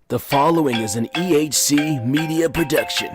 The following is an EHC media production.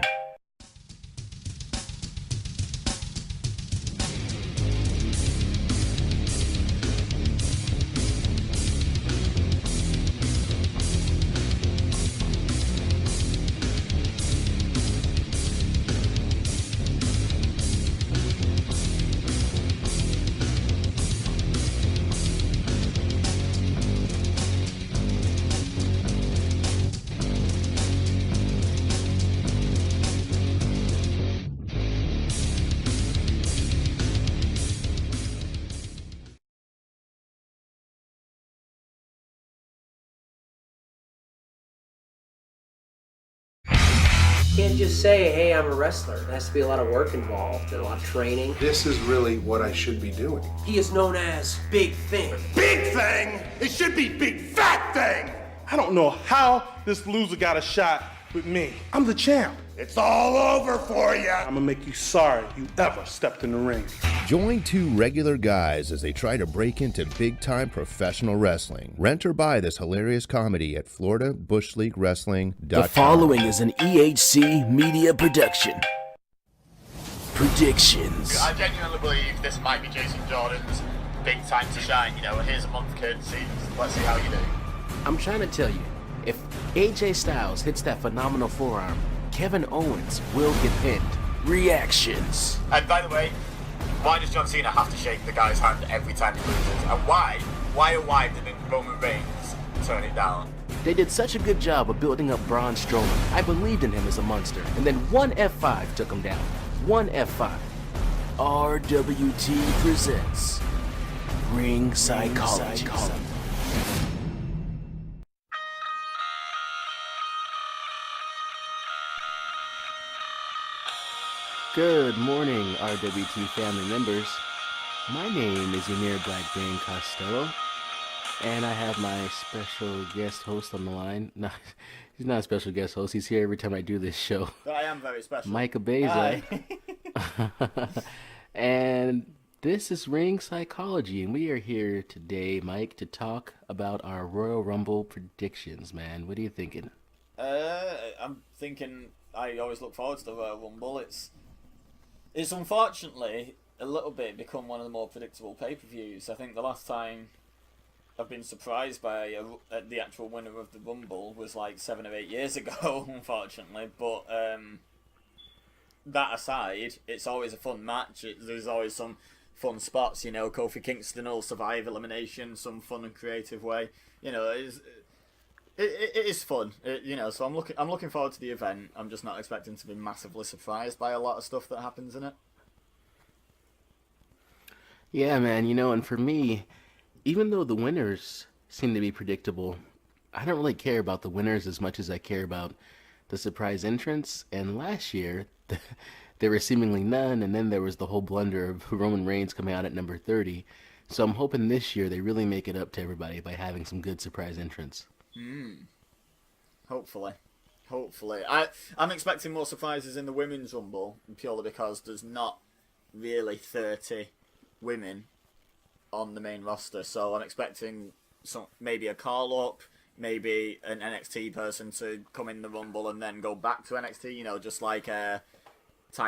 Can't just say, hey, I'm a wrestler. There has to be a lot of work involved and a lot of training. This is really what I should be doing. He is known as Big Thing. Big Thing? It should be Big Fat Thing! I don't know how this loser got a shot with me. I'm the champ. It's all over for you! I'm gonna make you sorry you ever stepped in the ring. Join two regular guys as they try to break into big-time professional wrestling. Rent or buy this hilarious comedy at FloridaBushLeagueWrestling.com. The following is an EHC media production. Predictions. I genuinely believe this might be Jason Jordan's big time to shine. You know, here's a month, kid. Let's see how you do. I'm trying to tell you, if AJ Styles hits that phenomenal forearm, Kevin Owens will get pinned. Reactions. And by the way, why does John Cena have to shake the guy's hand every time he loses? And why didn't Roman Reigns turn it down? They did such a good job of building up Braun Strowman. I believed in him as a monster. And then one F5 took him down. One F5. RWT presents Ring Psychology. Good morning, RWT family members. My name is Emir Blackbane Costello, and I have my special guest host on the line. No, he's not a special guest host. He's here every time I do this show. I am very special. Mike Ebeza. And this is Ring Psychology, and we are here today, Mike, to talk about our Royal Rumble predictions, man. What are you thinking? I'm thinking I always look forward to the Royal Rumble. It's unfortunately a little bit become one of the more predictable pay-per-views. I think the last time I've been surprised by the actual winner of the Rumble was like 7 or 8 years ago, unfortunately. But that aside, it's always a fun match. There's always some fun spots, you know. Kofi Kingston will survive elimination some fun and creative way. You know, it is fun, you know. So I'm looking forward to the event. I'm just not expecting to be massively surprised by a lot of stuff that happens in it. Yeah, man, you know, and for me, even though the winners seem to be predictable, I don't really care about the winners as much as I care about the surprise entrance. And last year, there were seemingly none, and then there was the whole blunder of Roman Reigns coming out at number 30. So I'm hoping this year they really make it up to everybody by having some good surprise entrance. Hopefully. I'm expecting more surprises in the Women's Rumble, purely because there's not really 30 women on the main roster. So I'm expecting maybe a call-up, maybe an NXT person to come in the Rumble and then go back to NXT, you know, just like Ty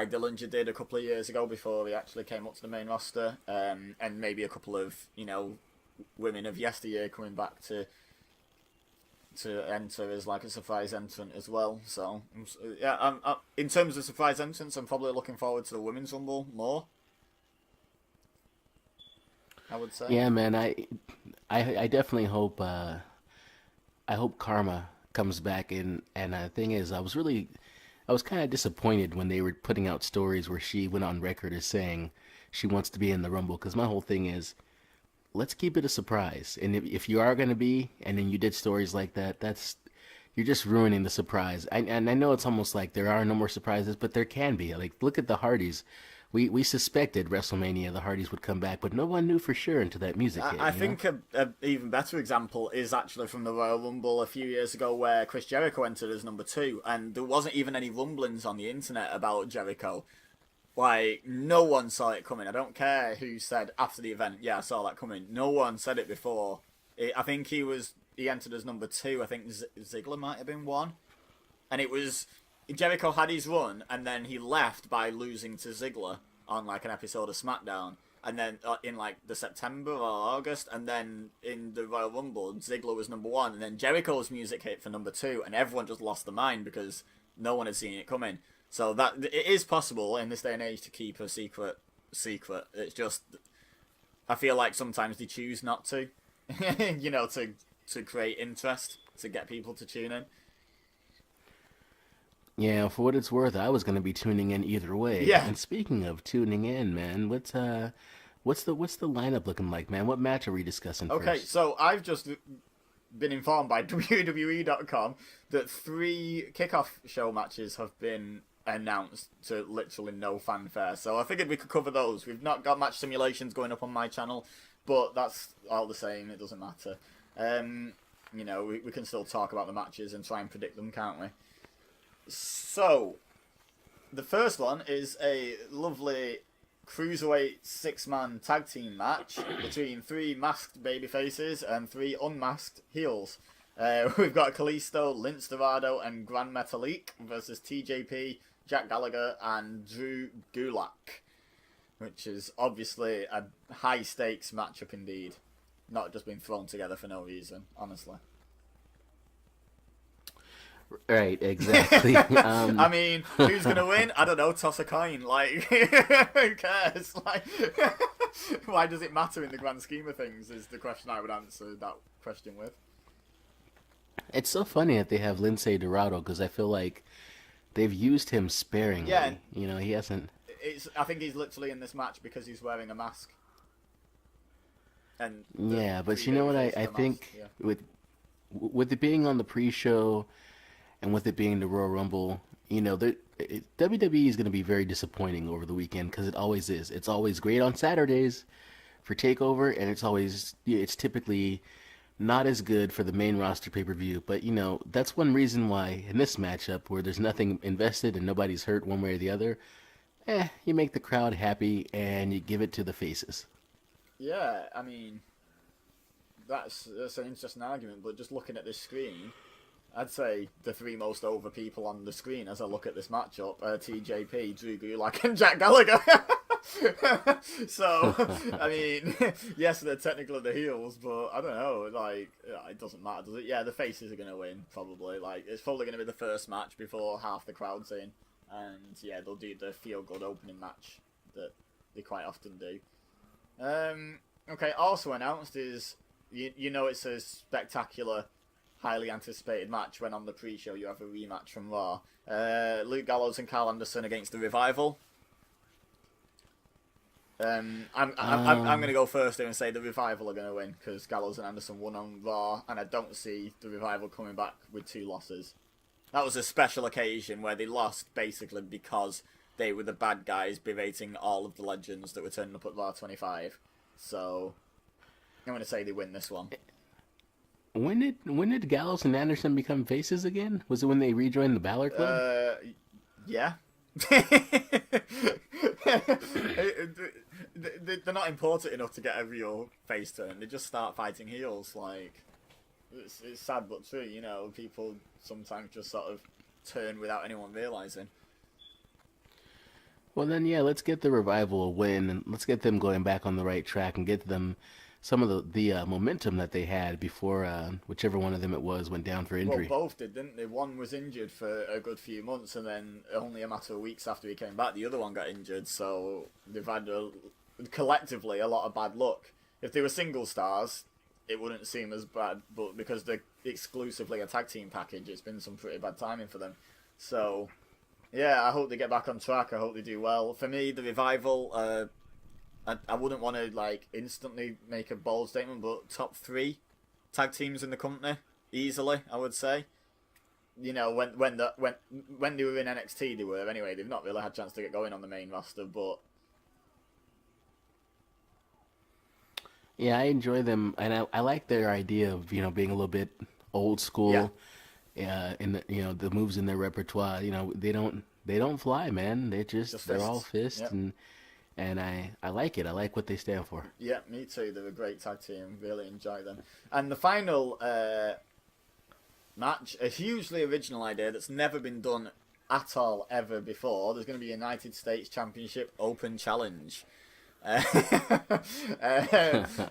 Dillinger did a couple of years ago before he actually came up to the main roster. And maybe a couple of, you know, women of yesteryear coming back to enter as like a surprise entrant as well. So yeah, I'm in terms of surprise entrants, I'm probably looking forward to the Women's Rumble more, I would say. Yeah, man, I definitely hope I hope Karma comes back in. And the thing is, I was kind of disappointed when they were putting out stories where she went on record as saying she wants to be in the Rumble, because my whole thing is, let's keep it a surprise. And if you are going to be, and then you did stories like that, you're just ruining the surprise. And I know it's almost like there are no more surprises, but there can be. Like, look at the Hardys. We suspected WrestleMania the Hardys would come back, but no one knew for sure until that music hit. I think a even better example is actually from the Royal Rumble a few years ago, where Chris Jericho entered as number 2, and there wasn't even any rumblings on the internet about Jericho. Like, no one saw it coming. I don't care who said after the event, yeah, I saw that coming. No one said it before I think he entered as number 2. I think Ziggler might have been 1. And it was Jericho had his run, and then he left by losing to Ziggler on like an episode of SmackDown. And then in like the September or August, and then in the Royal Rumble, Ziggler was number 1, and then Jericho's music hit for number 2, and everyone just lost their mind because no one had seen it coming. So that it is possible in this day and age to keep a secret. It's just, I feel like sometimes they choose not to, to create interest, to get people to tune in. Yeah, for what it's worth, I was going to be tuning in either way. Yeah. And speaking of tuning in, man, what's the lineup looking like, man? What match are we discussing first? Okay, so I've just been informed by WWE.com that 3 kickoff show matches have been announced to literally no fanfare. So I figured we could cover those. We've not got match simulations going up on my channel, but that's all the same. It doesn't matter. We can still talk about the matches and try and predict them, can't we? So, the first one is a lovely cruiserweight 6-man tag team match between 3 masked babyfaces and 3 unmasked heels. We've got Kalisto, Lince Dorado, and Gran Metalik versus TJP, Jack Gallagher, and Drew Gulak, which is obviously a high-stakes matchup indeed. Not just being thrown together for no reason, honestly. Right, exactly. I mean, who's gonna win? I don't know. Toss a coin. Like, who cares? Like, why does it matter in the grand scheme of things? Is the question I would answer that question with. It's so funny that they have Lince Dorado because I feel like they've used him sparingly. Yeah. He hasn't. I think he's literally in this match because he's wearing a mask. And Yeah, but you know what? I think with it being on the pre-show and with it being the Royal Rumble, WWE is going to be very disappointing over the weekend because it always is. It's always great on Saturdays for TakeOver, and it's typically not as good for the main roster pay-per-view. But, that's one reason why in this matchup where there's nothing invested and nobody's hurt one way or the other, you make the crowd happy and you give it to the faces. Yeah, I mean, that's an interesting argument, but just looking at this screen, I'd say the 3 most over people on the screen as I look at this matchup are TJP, Drew Gulak, and Jack Gallagher. So, I mean, yes, they're technically the heels, but I don't know, like, it doesn't matter, does it? Yeah, the faces are going to win, probably. Like, it's probably going to be the first match before half the crowd's in, and yeah, they'll do the feel-good opening match that they quite often do. Okay, also announced is, it's a spectacular, highly anticipated match when on the pre-show you have a rematch from Raw. Luke Gallows and Carl Anderson against the Revival. I'm going to go first here and say the Revival are going to win because Gallows and Anderson won on Raw, and I don't see the Revival coming back with 2 losses. That was a special occasion where they lost basically because they were the bad guys berating all of the legends that were turning up at Raw 25. So, I'm going to say they win this one. When did Gallows and Anderson become faces again? Was it when they rejoined the Balor Club? Yeah. They're not important enough to get a real face turn. They just start fighting heels. Like, it's sad but true, people sometimes just sort of turn without anyone realising. Well, then, yeah, let's get the Revival a win, and let's get them going back on the right track and get them some of the momentum that they had before whichever one of them it was went down for injury. Well, both did, didn't they? One was injured for a good few months, and then only a matter of weeks after he came back, the other one got injured, so they've had, collectively, a lot of bad luck. If they were single stars, it wouldn't seem as bad, but because they're exclusively a tag team package, it's been some pretty bad timing for them. So, yeah, I hope they get back on track. I hope they do well. For me, the Revival, I wouldn't want to instantly make a bold statement, but top 3 tag teams in the company easily, I would say. When they were in NXT, they were anyway. They've not really had a chance to get going on the main roster, but yeah, I enjoy them, and I like their idea of being a little bit old school. Yeah. In the moves in their repertoire. They don't fly, man. They're all fists, Yep. and and I like it. I like what they stand for. Yeah, me too. They're a great tag team. Really enjoy them. And the final match, a hugely original idea that's never been done at all ever before. There's going to be a United States Championship Open Challenge.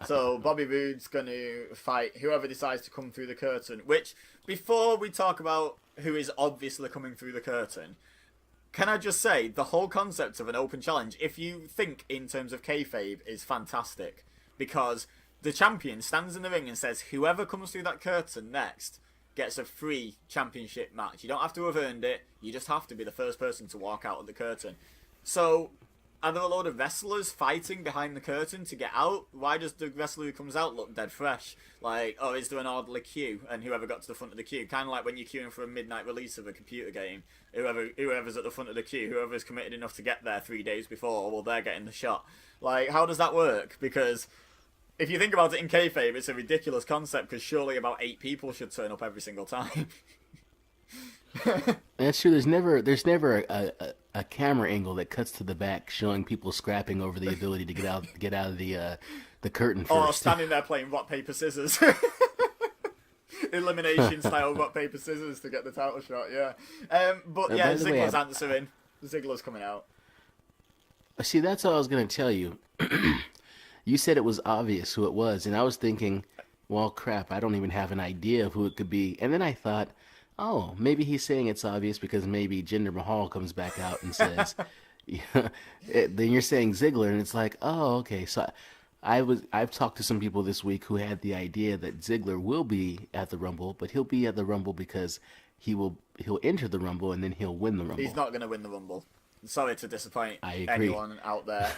So Bobby Roode's going to fight whoever decides to come through the curtain. Which, before we talk about who is obviously coming through the curtain, can I just say, the whole concept of an open challenge, if you think in terms of kayfabe, is fantastic. Because the champion stands in the ring and says, whoever comes through that curtain next gets a free championship match. You don't have to have earned it, you just have to be the first person to walk out of the curtain. So, are there a load of wrestlers fighting behind the curtain to get out? Why does the wrestler who comes out look dead fresh? Like, oh, is there an orderly queue? And whoever got to the front of the queue, kind of like when you're queuing for a midnight release of a computer game, whoever's at the front of the queue, whoever's committed enough to get there 3 days before, well, they're getting the shot. Like, how does that work? Because if you think about it in kayfabe, it's a ridiculous concept, because surely about 8 people should turn up every single time. That's true. There's never a camera angle that cuts to the back showing people scrapping over the ability to get out of the curtain first. Or standing there playing rock paper scissors. Elimination style rock paper scissors to get the title shot. Yeah, but yeah, Ziggler's answering. Ziggler's coming out. See, that's all I was gonna tell you. You said it was obvious who it was, and I was thinking, well, crap, I don't even have an idea of who it could be. And then I thought, oh, maybe he's saying it's obvious because maybe Jinder Mahal comes back out and says, then you're saying Ziggler, and it's like, oh, okay. So I've talked to some people this week who had the idea that Ziggler will be at the Rumble, but he'll be at the Rumble because he'll enter the Rumble and then he'll win the Rumble. He's not going to win the Rumble. Sorry to disappoint I agree. anyone out there.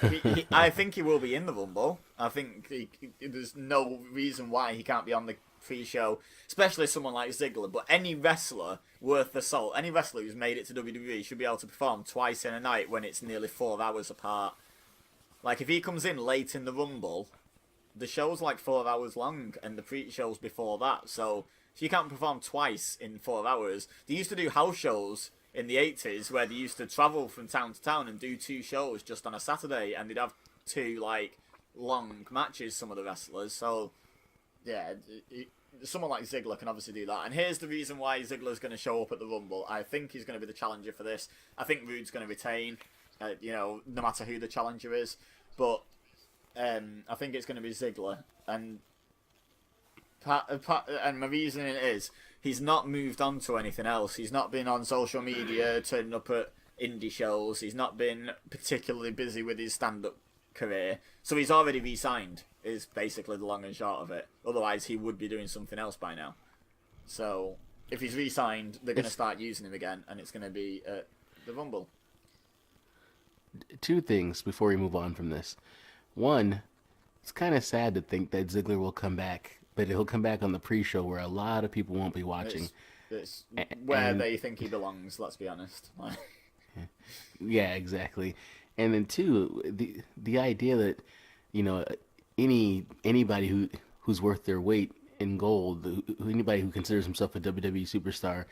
I think he will be in the Rumble. I think there's no reason why he can't be on the pre-show, especially someone like Ziggler. But any wrestler worth the salt, any wrestler who's made it to WWE should be able to perform twice in a night when it's nearly 4 hours apart. Like, if he comes in late in the Rumble, the show's like 4 hours long, and the pre-show's before that. So if you can't perform twice in 4 hours, they used to do house shows in the 80s where they used to travel from town to town and do 2 shows just on a Saturday, and they'd have 2 like long matches, some of the wrestlers. So yeah, someone like Ziggler can obviously do that. And here's the reason why Ziggler's going to show up at the Rumble. I think he's going to be the challenger for this. I think Roode's going to retain, no matter who the challenger is. But I think it's going to be Ziggler. And my reasoning is, he's not moved on to anything else. He's not been on social media, turning up at indie shows. He's not been particularly busy with his stand-up career. So he's already re-signed, is basically the long and short of it. Otherwise, he would be doing something else by now. So if he's re-signed, they're going to start using him again, and it's going to be at the Rumble. 2 things before we move on from this. One, it's kind of sad to think that Ziggler will come back, but he'll come back on the pre-show where a lot of people won't be watching. It's where they think he belongs, let's be honest. Yeah, exactly. And then 2, the idea that, anybody who's worth their weight in gold, anybody who considers himself a WWE superstar,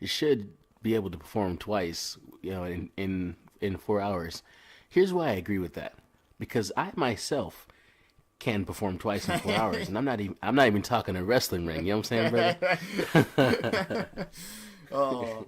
should be able to perform twice, in 4 hours. Here's why I agree with that. Because I myself can perform twice in 4 hours, and I'm not even talking a wrestling ring. You know what I'm saying, brother? Oh,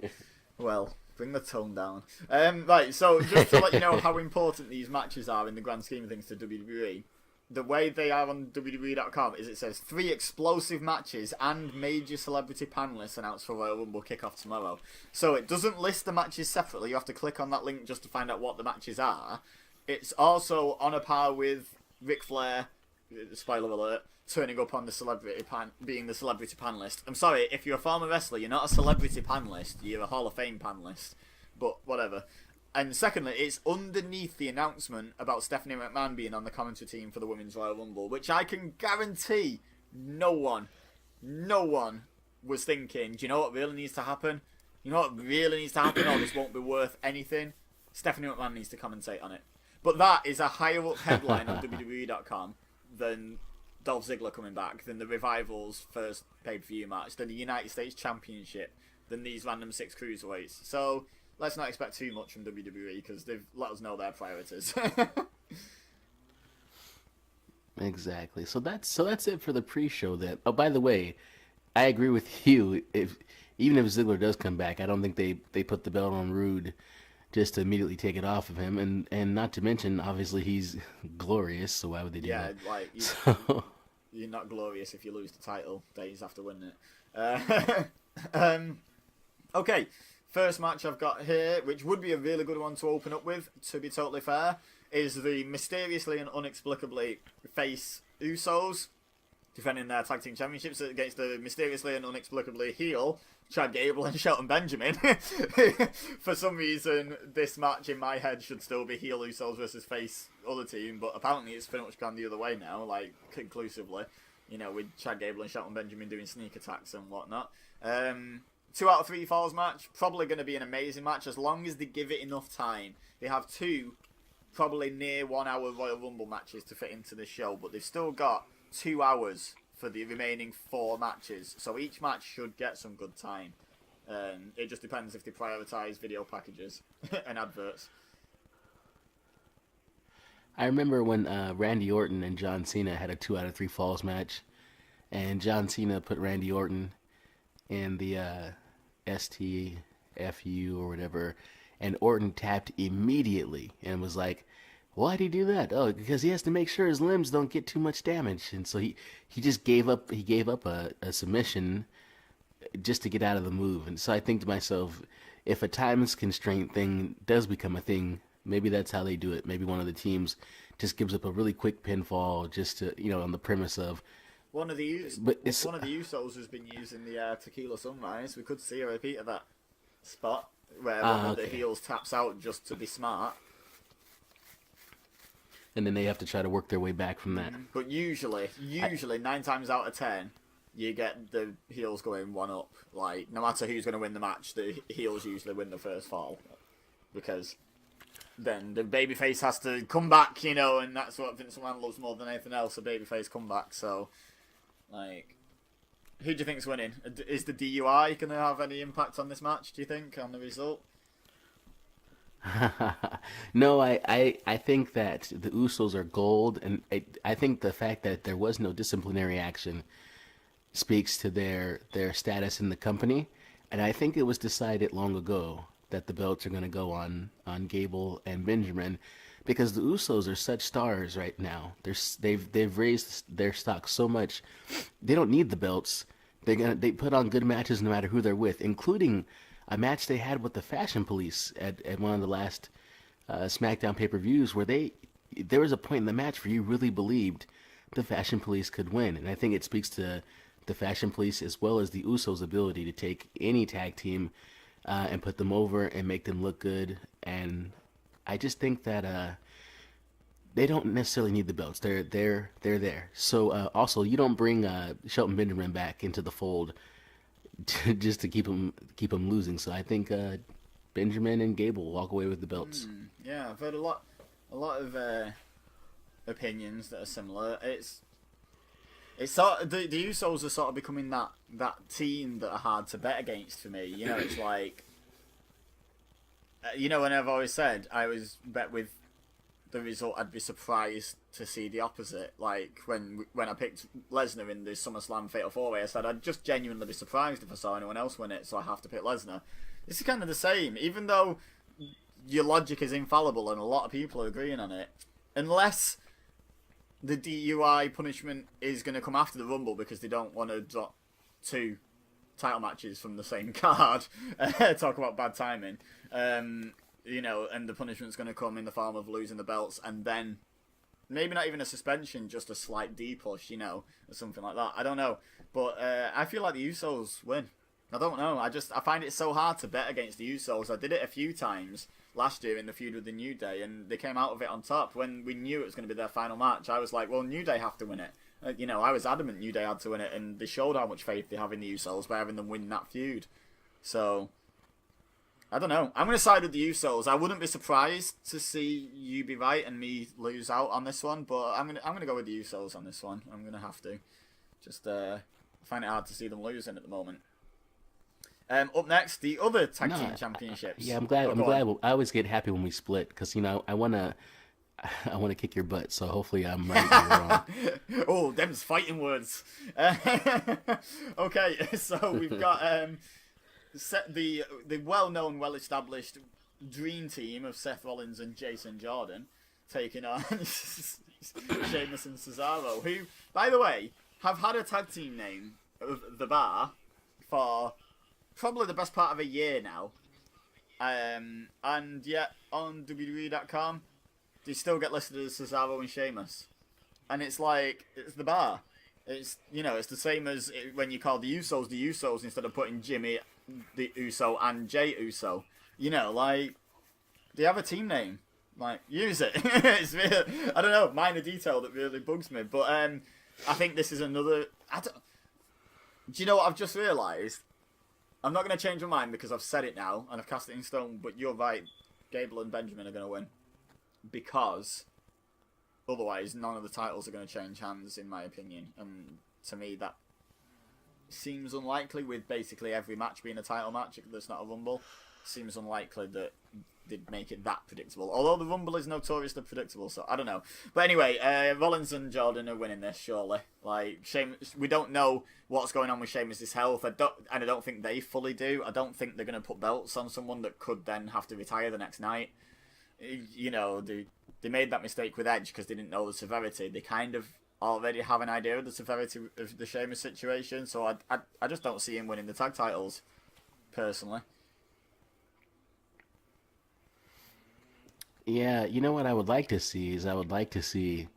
well, bring the tone down. Right, so just to let you know how important these matches are in the grand scheme of things to WWE, the way they are on WWE.com is it says 3 explosive matches and major celebrity panelists announced for Royal Rumble kickoff tomorrow. So it doesn't list the matches separately. You have to click on that link just to find out what the matches are. It's also on a par with Ric Flair, spoiler alert, turning up on the being the celebrity panelist. I'm sorry, if you're a former wrestler, you're not a celebrity panelist, you're a Hall of Fame panelist. But whatever. And secondly, it's underneath the announcement about Stephanie McMahon being on the commentary team for the Women's Royal Rumble, which I can guarantee no one was thinking, do you know what really needs to happen? You know what really needs to happen, or this won't be worth anything? Stephanie McMahon needs to commentate on it. But that is a higher up headline on WWE.com than Dolph Ziggler coming back, than the Revival's first pay-per-view match, than the United States Championship, than these random 6 cruiserweights. So let's not expect too much from WWE because they've let us know their priorities. Exactly. So that's it for the pre-show then. Oh, by the way, I agree with you. If even if Ziggler does come back, I don't think they put the belt on Rude just to immediately take it off of him. And not to mention, obviously he's glorious. So why would they do Yeah, that? like So you're not glorious if you lose the title days after winning it. Okay, first match I've got here, which would be a really good one to open up with, to be totally fair, is the mysteriously and inexplicably face Usos defending their tag team championships against the mysteriously and inexplicably heel Chad Gable and Shelton Benjamin. For some reason, this match in my head should still be heel Usos versus face other team, but apparently it's pretty much gone the other way now, like conclusively. You know, with Chad Gable and Shelton Benjamin doing sneak attacks and whatnot. 2 out of 3 falls match, probably going to be an amazing match as long as they give it enough time. They have 2 probably near 1 hour Royal Rumble matches to fit into this show, but they've still got 2 hours for the remaining 4 matches, so each match should get some good time. It just depends if they prioritise video packages and adverts. I remember when Randy Orton and John Cena had a 2 out of 3 falls match, and John Cena put Randy Orton in the STFU or whatever, and Orton tapped immediately and was like, "Why'd he do that?" "Oh, because he has to make sure his limbs don't get too much damage." And so he just gave up. He gave up a submission just to get out of the move. And so I think to myself, if a times constraint thing does become a thing, maybe that's how they do it. Maybe one of the teams just gives up a really quick pinfall just to, on the premise of. One of the Usos has been using the Tequila Sunrise. We could see a repeat of that spot where one of the heels taps out just to be smart. And then they have to try to work their way back from that. But usually 9 times out of 10, you get the heels going 1 up. Like, no matter who's going to win the match, the heels usually win the first fall. Because then the babyface has to come back, and that's what Vince McMahon loves more than anything else, a babyface comeback. So, like, who do you think's winning? Is the DUI going to have any impact on this match, do you think, on the result? No, I think that the Usos are gold, and I think the fact that there was no disciplinary action speaks to their status in the company, and I think it was decided long ago that the belts are going to go on Gable and Benjamin, because the Usos are such stars right now. They've raised their stock so much, they don't need the belts. They put on good matches no matter who they're with, including a match they had with the Fashion Police at one of the last SmackDown pay-per-views, where there was a point in the match where you really believed the Fashion Police could win. And I think it speaks to the Fashion Police as well as the Usos' ability to take any tag team and put them over and make them look good. And I just think that they don't necessarily need the belts. They're there. So also, you don't bring Shelton Benjamin back into the fold just to keep him losing. So I think Benjamin and Gable walk away with the belts. Yeah, I've heard a lot of opinions that are similar. It's sort of, the Usos are sort of becoming that team that are hard to bet against for me. It's like, when I've always said I was bet with the result, I'd be surprised to see the opposite. Like when I picked Lesnar in the SummerSlam Fatal 4-Way, I said I'd just genuinely be surprised if I saw anyone else win it, so I have to pick Lesnar. This is kind of the same, even though your logic is infallible and a lot of people are agreeing on it. Unless the DUI punishment is going to come after the Rumble because they don't want to drop 2 title matches from the same card. Talk about bad timing. And the punishment's going to come in the form of losing the belts, and then maybe not even a suspension, just a slight D-push, or something like that. I don't know. But I feel like the Usos win. I don't know. I find it so hard to bet against the Usos. I did it a few times last year in the feud with the New Day, and they came out of it on top. When we knew it was going to be their final match, I was like, well, New Day have to win it. I was adamant New Day had to win it, and they showed how much faith they have in the Usos by having them win that feud. So, I don't know. I'm going to side with the Usos. I wouldn't be surprised to see you be right and me lose out on this one, but I'm going to go with the Usos on this one. I'm going to have to. Just find it hard to see them losing at the moment. Up next, the other tag team championships. Yeah, I'm glad. I always get happy when we split because I want to I want to kick your butt. So hopefully I'm right and you're wrong. Oh, them's fighting words. Okay, so we've got the well-known, well-established dream team of Seth Rollins and Jason Jordan taking on Sheamus and Cesaro, who, by the way, have had a tag team name of The Bar for probably the best part of a year now. And yet, on WWE.com, they still get listed as Cesaro and Sheamus. And it's like, it's The Bar. It's, you know, it's the same as when you call the Usos instead of putting Jimmy the Uso and Jay Uso. You know, like, they have a team name. Like, use it. It's really, I don't know, minor detail that really bugs me. But I think this is another... do you know what I've just realised? I'm not going to change my mind because I've said it now and I've cast it in stone, but you're right. Gable and Benjamin are going to win. Because otherwise none of the titles are going to change hands, in my opinion. And to me, that seems unlikely, with basically every match being a title match that's not a Rumble. Seems unlikely that they'd make it that predictable. Although the Rumble is notoriously predictable, so I don't know. But anyway, Rollins and Jordan are winning this, surely. Like, Sheamus, we don't know what's going on with Sheamus' health, and I don't think they fully do. I don't think they're going to put belts on someone that could then have to retire the next night. You know, they made that mistake with Edge because they didn't know the severity. They kind of already have an idea of the severity of the Sheamus situation, so I just don't see him winning the tag titles, personally. Yeah, you know what I would like to see is I would like to see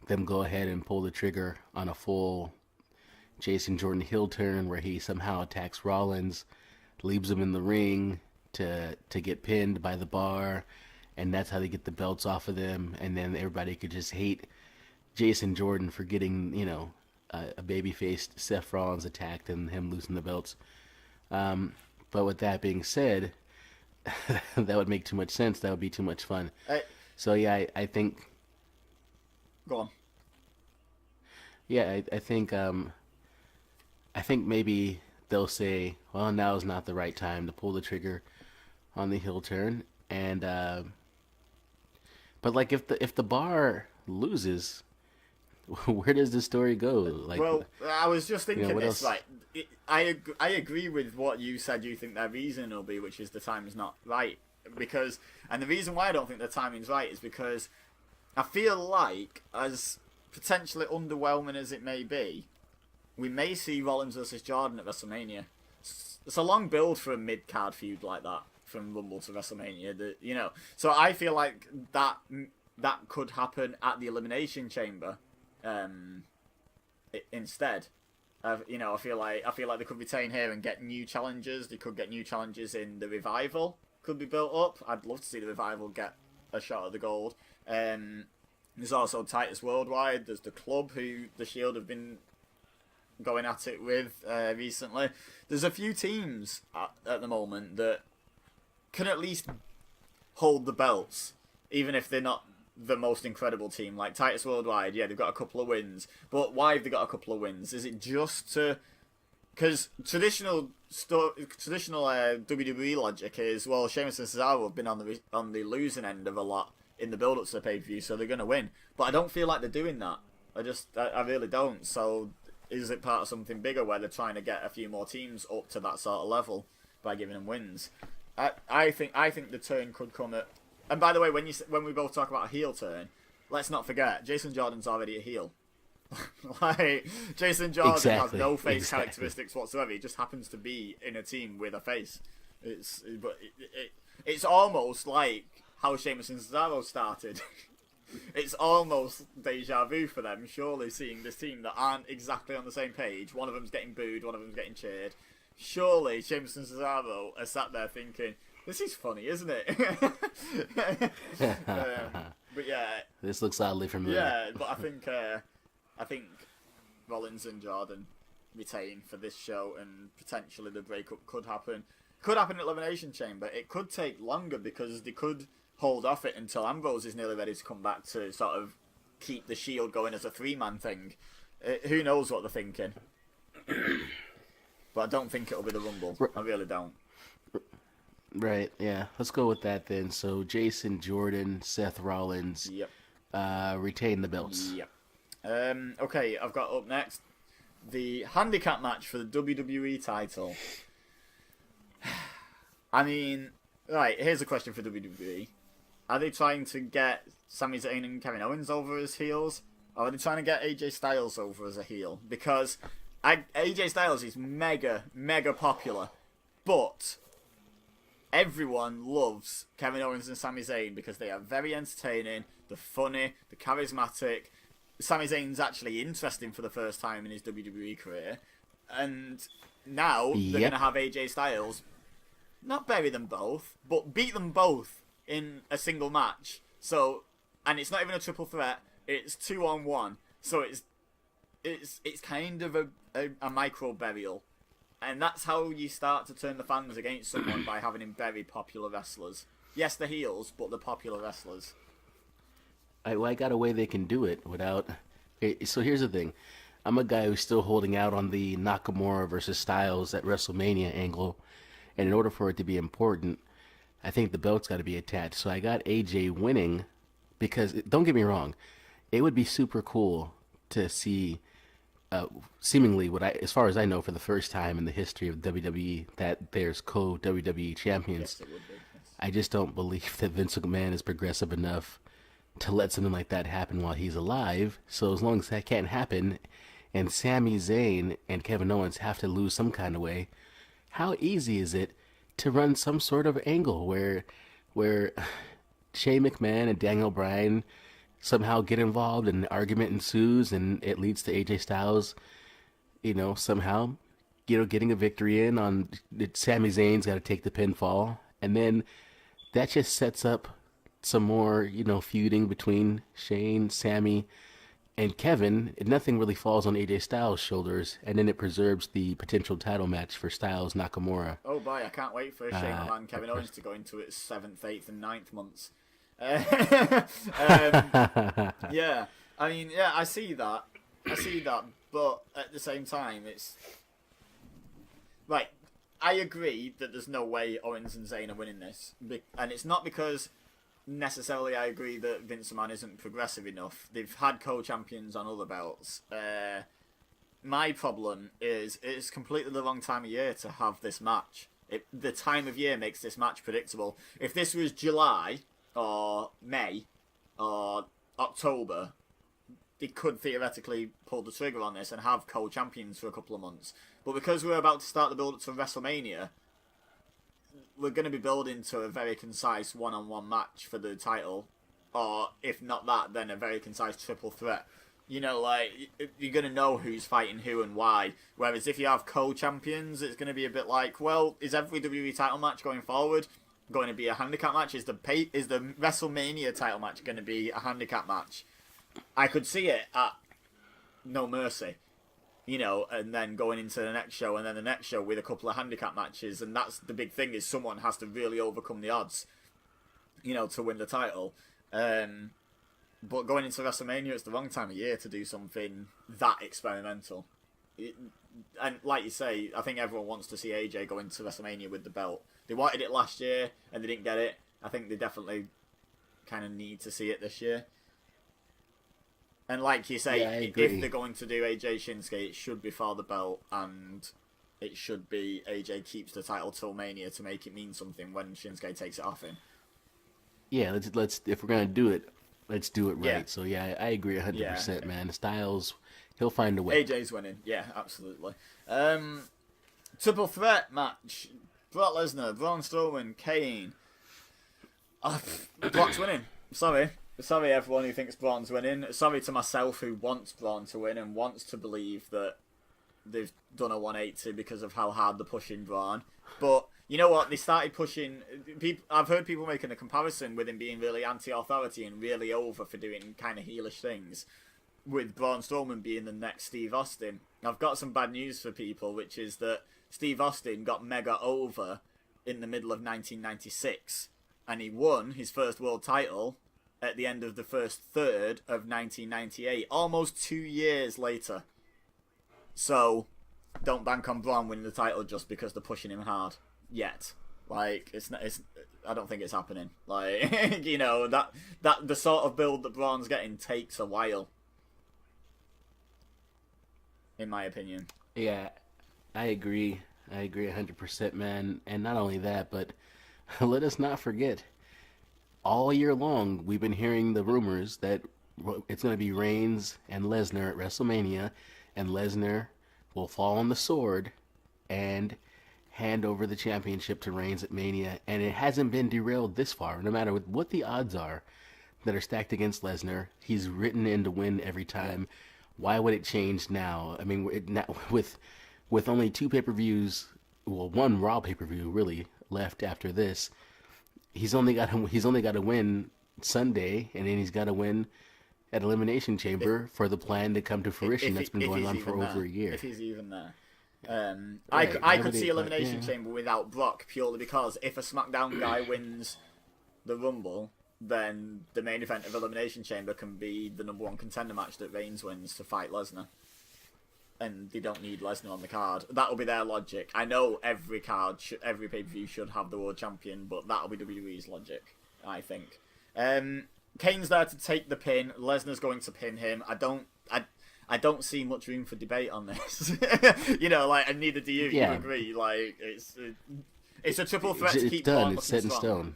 them go ahead and pull the trigger on a full Jason Jordan heel turn where he somehow attacks Rollins, leaves him in the ring to get pinned by the Bar, and that's how they get the belts off of them, and then everybody could just hate Jason Jordan for getting, you know, a baby-faced Seth Rollins attacked and him losing the belts. But with that being said, that would make too much sense. That would be too much fun. So yeah, I think. Go on. Yeah, I think maybe they'll say, well, now is not the right time to pull the trigger on the heel turn, and but like if the Bar loses, where does the story go? Like, well, I was just thinking what this. else? Like, I agree with what you said. You think their reason will be, which is the time is not right, because, and the reason why I don't think the timing's right is because I feel like, as potentially underwhelming as it may be, we may see Rollins versus Jordan at WrestleMania. It's a long build for a mid-card feud like that, from Rumble to WrestleMania. You know, so I feel like that could happen at the Elimination Chamber, instead. You know, I feel like they could retain here and get new challenges. They could get new challenges in the Revival. Could be built up. I'd love to see the Revival get a shot at the gold. There's also Titus Worldwide. There's the Club, who the Shield have been going at it with recently. There's a few teams at the moment that can at least hold the belts, even if they're not the most incredible team. Like Titus Worldwide, yeah, they've got a couple of wins. But why have they got a couple of wins? Is it just to... Because traditional WWE logic is, well, Sheamus and Cesaro have been on the losing end of a lot in the build-up to the pay-per-view, so they're going to win. But I don't feel like they're doing that. I really don't. So is it part of something bigger where they're trying to get a few more teams up to that sort of level by giving them wins? I think the turn could come at... And by the way, when we both talk about a heel turn, let's not forget, Jason Jordan's already a heel. Like, Jason Jordan has no face characteristics whatsoever. He just happens to be in a team with a face. It's almost like how Sheamus and Cesaro started. It's almost deja vu for them, surely, seeing this team that aren't exactly on the same page. One of them's getting booed, one of them's getting cheered. Surely Sheamus and Cesaro are sat there thinking, this is funny, isn't it? But yeah, this looks oddly familiar. yeah. But I think Rollins and Jordan retain for this show, and potentially the breakup could happen. Could happen at Elimination Chamber. It could take longer because they could hold off it until Ambrose is nearly ready to come back to sort of keep the Shield going as a three-man thing. Who knows what they're thinking? But I don't think it'll be the Rumble. I really don't. Right, yeah. Let's go with that then. So Jason, Jordan, Seth Rollins Yep. retain the belts. Yep. Okay, I've got up next the handicap match for the WWE title. I mean, right, here's a question for WWE. Are they trying to get Sami Zayn and Kevin Owens over as heels? Or are they trying to get AJ Styles over as a heel? Because AJ Styles is mega, mega popular. But everyone loves Kevin Owens and Sami Zayn because they are very entertaining, they're funny, they're charismatic. Sami Zayn's actually interesting for the first time in his WWE career. And now they're going to have AJ Styles not bury them both, but beat them both in a single match. So, and it's not even a triple threat, it's 2-on-1. So it's kind of a micro burial. And that's how you start to turn the fans against someone, by having him bury popular wrestlers. Yes, they're heels, but they're popular wrestlers. I got a way they can do it without... Okay, so here's the thing. I'm a guy who's still holding out on the Nakamura versus Styles at WrestleMania angle. And in order for it to be important, I think the belt's got to be attached. So I got AJ winning because, don't get me wrong, it would be super cool to see, seemingly, as far as I know, for the first time in the history of WWE, that there's co-WWE champions. Yes, it would be. Yes. I just don't believe that Vince McMahon is progressive enough to let something like that happen while he's alive. So as long as that can't happen, and Sami Zayn and Kevin Owens have to lose some kind of way, how easy is it to run some sort of angle where Shane McMahon and Daniel Bryan somehow get involved and an argument ensues and it leads to AJ Styles, somehow, getting a victory in on Sami Zayn's got to take the pinfall, and then that just sets up some more, feuding between Shane, Sami, and Kevin. Nothing really falls on AJ Styles' shoulders, and then it preserves the potential title match for Styles Nakamura. Oh boy, I can't wait for Shane and Kevin Owens to go into its 7th, 8th, and 9th months. Yeah, I mean, yeah, I see that, but at the same time, it's right. I agree that there's no way Owens and Zayn are winning this, and it's not because necessarily I agree that Vince McMahon isn't progressive enough. They've had co-champions on other belts. My problem is it's completely the wrong time of year to have this match. The time of year makes this match predictable. If this was July or May or October, they could theoretically pull the trigger on this and have co-champions for a couple of months. But because we're about to start the build-up to WrestleMania, we're going to be building to a very concise one-on-one match for the title, or if not that, then a very concise triple threat. You're going to know who's fighting who and why. Whereas if you have co-champions, it's going to be a bit like, well, is every WWE title match going forward going to be a handicap match? Is the WrestleMania title match going to be a handicap match? I could see it at No Mercy. And then going into the next show, and then the next show with a couple of handicap matches, and that's the big thing, is someone has to really overcome the odds, to win the title. But going into WrestleMania, it's the wrong time of year to do something that experimental. And like you say, I think everyone wants to see AJ go into WrestleMania with the belt. They wanted it last year, and they didn't get it. I think they definitely kind of need to see it this year. And like you say, if they're going to do AJ Shinsuke, it should be for the belt, and it should be AJ keeps the title till Mania to make it mean something when Shinsuke takes it off him. Yeah, let's if we're gonna do it, let's do it right. Yeah. So yeah, I agree 100%, man. Styles, he'll find a way. AJ's winning, yeah, absolutely. Triple threat match: Brock Lesnar, Braun Strowman, Kane. Brock's winning. Sorry, everyone who thinks Braun's winning. Sorry to myself who wants Braun to win and wants to believe that they've done a 180 because of how hard they're pushing Braun. But you know what? They started pushing... I've heard people making a comparison with him being really anti-authority and really over for doing kind of heelish things, with Braun Strowman being the next Steve Austin. I've got some bad news for people, which is that Steve Austin got mega over in the middle of 1996, and he won his first world title at the end of the first third of 1998, almost 2 years later. So, don't bank on Braun winning the title just because they're pushing him hard. Yet. Like, it's. I don't think it's happening. Like, you know, that the sort of build that Braun's getting takes a while. In my opinion. Yeah, I agree. I agree 100%, man. And not only that, but let us not forget, all year long, we've been hearing the rumors that it's going to be Reigns and Lesnar at WrestleMania, and Lesnar will fall on the sword and hand over the championship to Reigns at Mania. And it hasn't been derailed this far. No matter what the odds are that are stacked against Lesnar, he's written in to win every time. Why would it change now? I mean, with only 2 pay-per-views, well, 1 Raw pay-per-view really left after this, he's only got to win Sunday, and then he's got to win at Elimination Chamber for the plan to come to fruition. That's been going on for over a year. If he's even there. Right, I could see Elimination Chamber without Brock, purely because if a SmackDown guy wins the Rumble, then the main event of Elimination Chamber can be the #1 contender match that Reigns wins to fight Lesnar. And they don't need Lesnar on the card. That'll be their logic. I know every pay-per-view should have the world champion, but that'll be WWE's logic, I think. Kane's there to take the pin. Lesnar's going to pin him. I don't see much room for debate on this. You know, like, and neither do you. Yeah. You agree? Like, it's a triple threat to keep done. Braun It's looking set in strong. stone.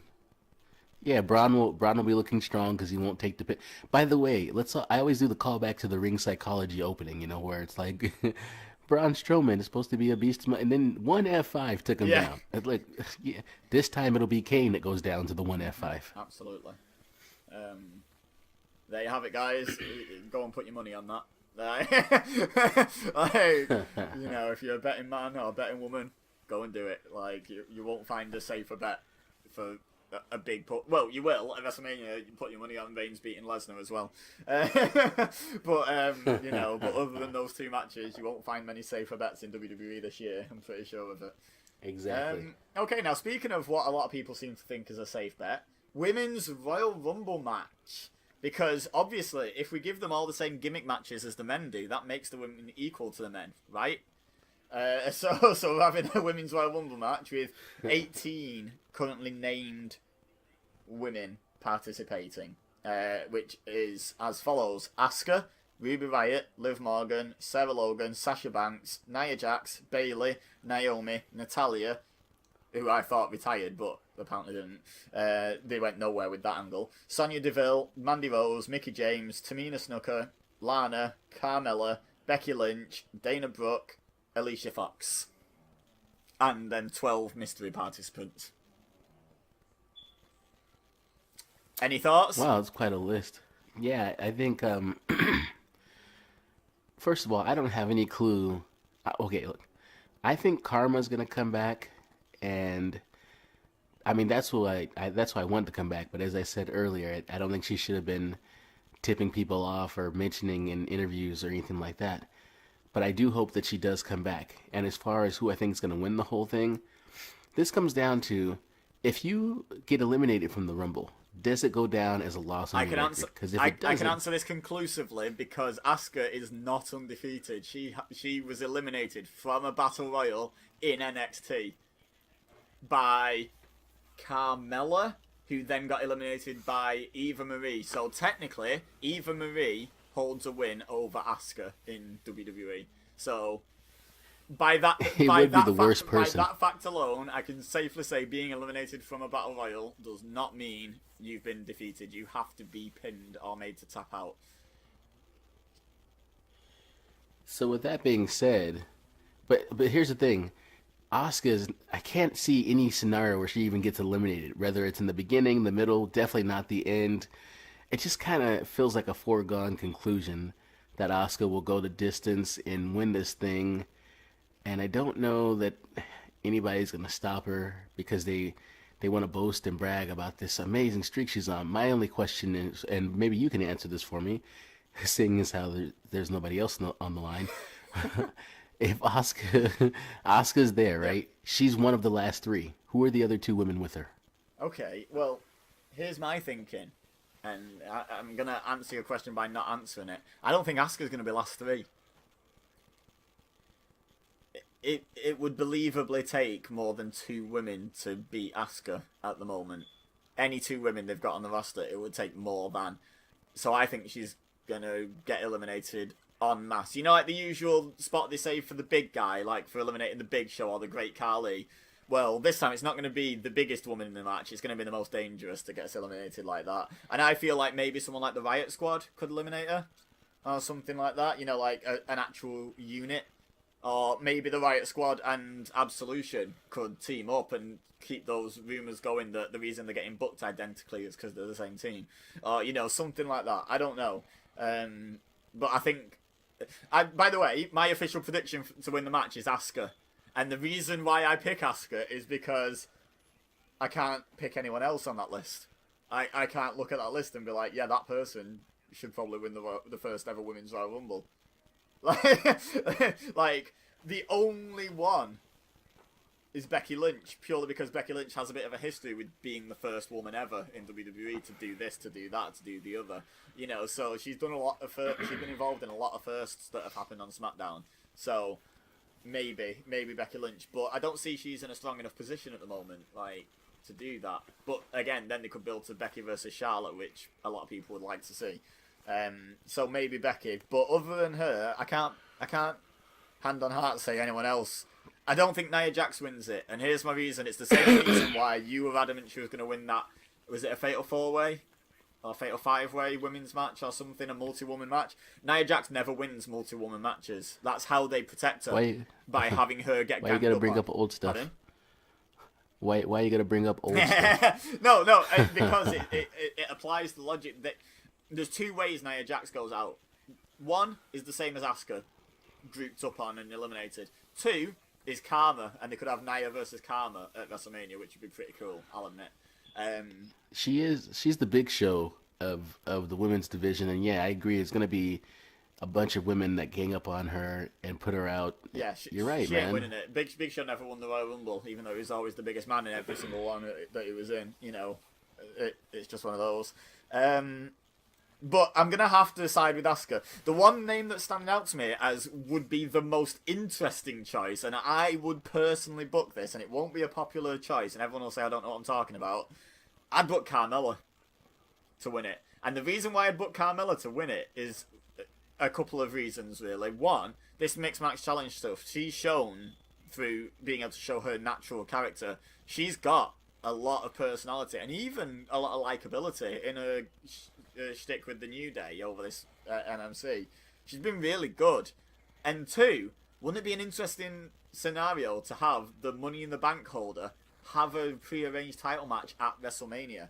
Yeah, Braun will be looking strong because he won't take the pin. By the way, I always do the callback to the Ring Psychology opening, you know, where it's like Braun Strowman is supposed to be a beast, and then one F5 took him down. It's like, yeah, this time it'll be Kane that goes down to the one F5. Absolutely. There you have it, guys. Go and put your money on that. Like, you know, if you're a betting man or a betting woman, go and do it. Like, you won't find a safer bet for a big put. Well, you will at WrestleMania. You put your money on Reigns beating Lesnar as well. But you know, but other than those 2 matches, you won't find many safer bets in WWE this year. I'm pretty sure of it. Exactly. Okay, now speaking of what a lot of people seem to think is a safe bet, Women's Royal Rumble match. Because obviously, if we give them all the same gimmick matches as the men do, that makes the women equal to the men, right? So we're having a Women's Royal Rumble match with 18 currently named women participating, which is as follows: Asuka, Ruby Riott, Liv Morgan, Sarah Logan, Sasha Banks, Nia Jax, Bayley, Naomi, Natalia, who I thought retired, but apparently didn't. They went nowhere with that angle. Sonya Deville, Mandy Rose, Mickie James, Tamina Snuka, Lana, Carmella, Becky Lynch, Dana Brooke, Alicia Fox. And then 12 mystery participants. Any thoughts? Wow, it's quite a list. Yeah, I think, first of all, I don't have any clue. Okay, look, I think Karma's going to come back, and I mean, that's why I want to come back. But as I said earlier, I don't think she should have been tipping people off or mentioning in interviews or anything like that. But I do hope that she does come back. And as far as who I think is going to win the whole thing, this comes down to, if you get eliminated from the Rumble, does it go down as a loss on your record? Because if it doesn't, I can answer this conclusively because Asuka is not undefeated. She was eliminated from a Battle Royal in NXT by Carmella, who then got eliminated by Eva Marie. So technically, Eva Marie holds a win over Asuka in WWE. So by that, by that fact alone, I can safely say being eliminated from a Battle Royal does not mean you've been defeated. You have to be pinned or made to tap out. So with that being said, but here's the thing. Asuka's, I can't see any scenario where she even gets eliminated, whether it's in the beginning, the middle, definitely not the end. It just kind of feels like a foregone conclusion that Asuka will go the distance and win this thing. And I don't know that anybody's going to stop her because they want to boast and brag about this amazing streak she's on. My only question is, and maybe you can answer this for me, seeing as how there's nobody else on the line. If Asuka's there, right? She's one of the last 3. Who are the other 2 women with her? Okay, well, here's my thinking. And I'm going to answer your question by not answering it. I don't think Asuka's going to be last 3. it would believably take more than 2 women to beat Asuka at the moment. Any 2 women they've got on the roster, it would take more than. So I think she's gonna get eliminated en masse. You know, like the usual spot they say for the big guy, like for eliminating the Big Show or the Great Khali. Well, this time it's not going to be the biggest woman in the match. It's going to be the most dangerous to get us eliminated like that. And I feel like maybe someone like the Riot Squad could eliminate her. Or something like that. You know, like an actual unit. Or maybe the Riot Squad and Absolution could team up and keep those rumours going that the reason they're getting booked identically is because they're the same team. Or, you know, something like that. I don't know. But I think... by the way, my official prediction to win the match is Asuka. And the reason why I pick Asuka is because I can't pick anyone else on that list. I can't look at that list and be like, yeah, that person should probably win the first ever Women's Royal Rumble. Like, the only one is Becky Lynch, purely because Becky Lynch has a bit of a history with being the first woman ever in WWE to do this, to do that, to do the other. You know, so she's done a lot of she's been involved in a lot of firsts that have happened on SmackDown. So maybe Becky Lynch, but I don't see she's in a strong enough position at the moment, like, to do that. But again, then they could build to Becky versus Charlotte, which a lot of people would like to see. So maybe Becky, but other than her, I can't hand on heart say anyone else. I don't think Nia Jax wins it, and here's my reason. It's the same reason why you were adamant she was going to win that. Was it a Fatal 4-Way? Or a Fatal 5-Way women's match or something, a multi-woman match? Nia Jax never wins multi-woman matches. That's how they protect her, by having her get ganged up. Why you gotta bring up old stuff? Pardon? Why you gotta bring up old stuff? No, because it applies the logic that there's 2 ways Nia Jax goes out. 1 is the same as Asuka, grouped up on and eliminated. 2 is Karma, and they could have Nia versus Karma at WrestleMania, which would be pretty cool, I'll admit. She's the Big Show of the women's division, and yeah, I agree. It's gonna be a bunch of women that gang up on her and put her out. Yeah, you're right, she man. Ain't winning it. Big Show never won the Royal Rumble, even though he was always the biggest man in every single one that he was in. You know, it's just one of those. But I'm going to have to side with Asuka. The one name that's standing out to me as would be the most interesting choice, and I would personally book this, and it won't be a popular choice, and everyone will say I don't know what I'm talking about. I'd book Carmella to win it. And the reason why I'd book Carmella to win it is a couple of reasons, really. 1, this Mixed Match Challenge stuff, she's shown through being able to show her natural character, she's got a lot of personality, and even a lot of likability in her shtick with the New Day over this NMC. She's been really good. And 2, wouldn't it be an interesting scenario to have the Money in the Bank holder have a pre-arranged title match at WrestleMania?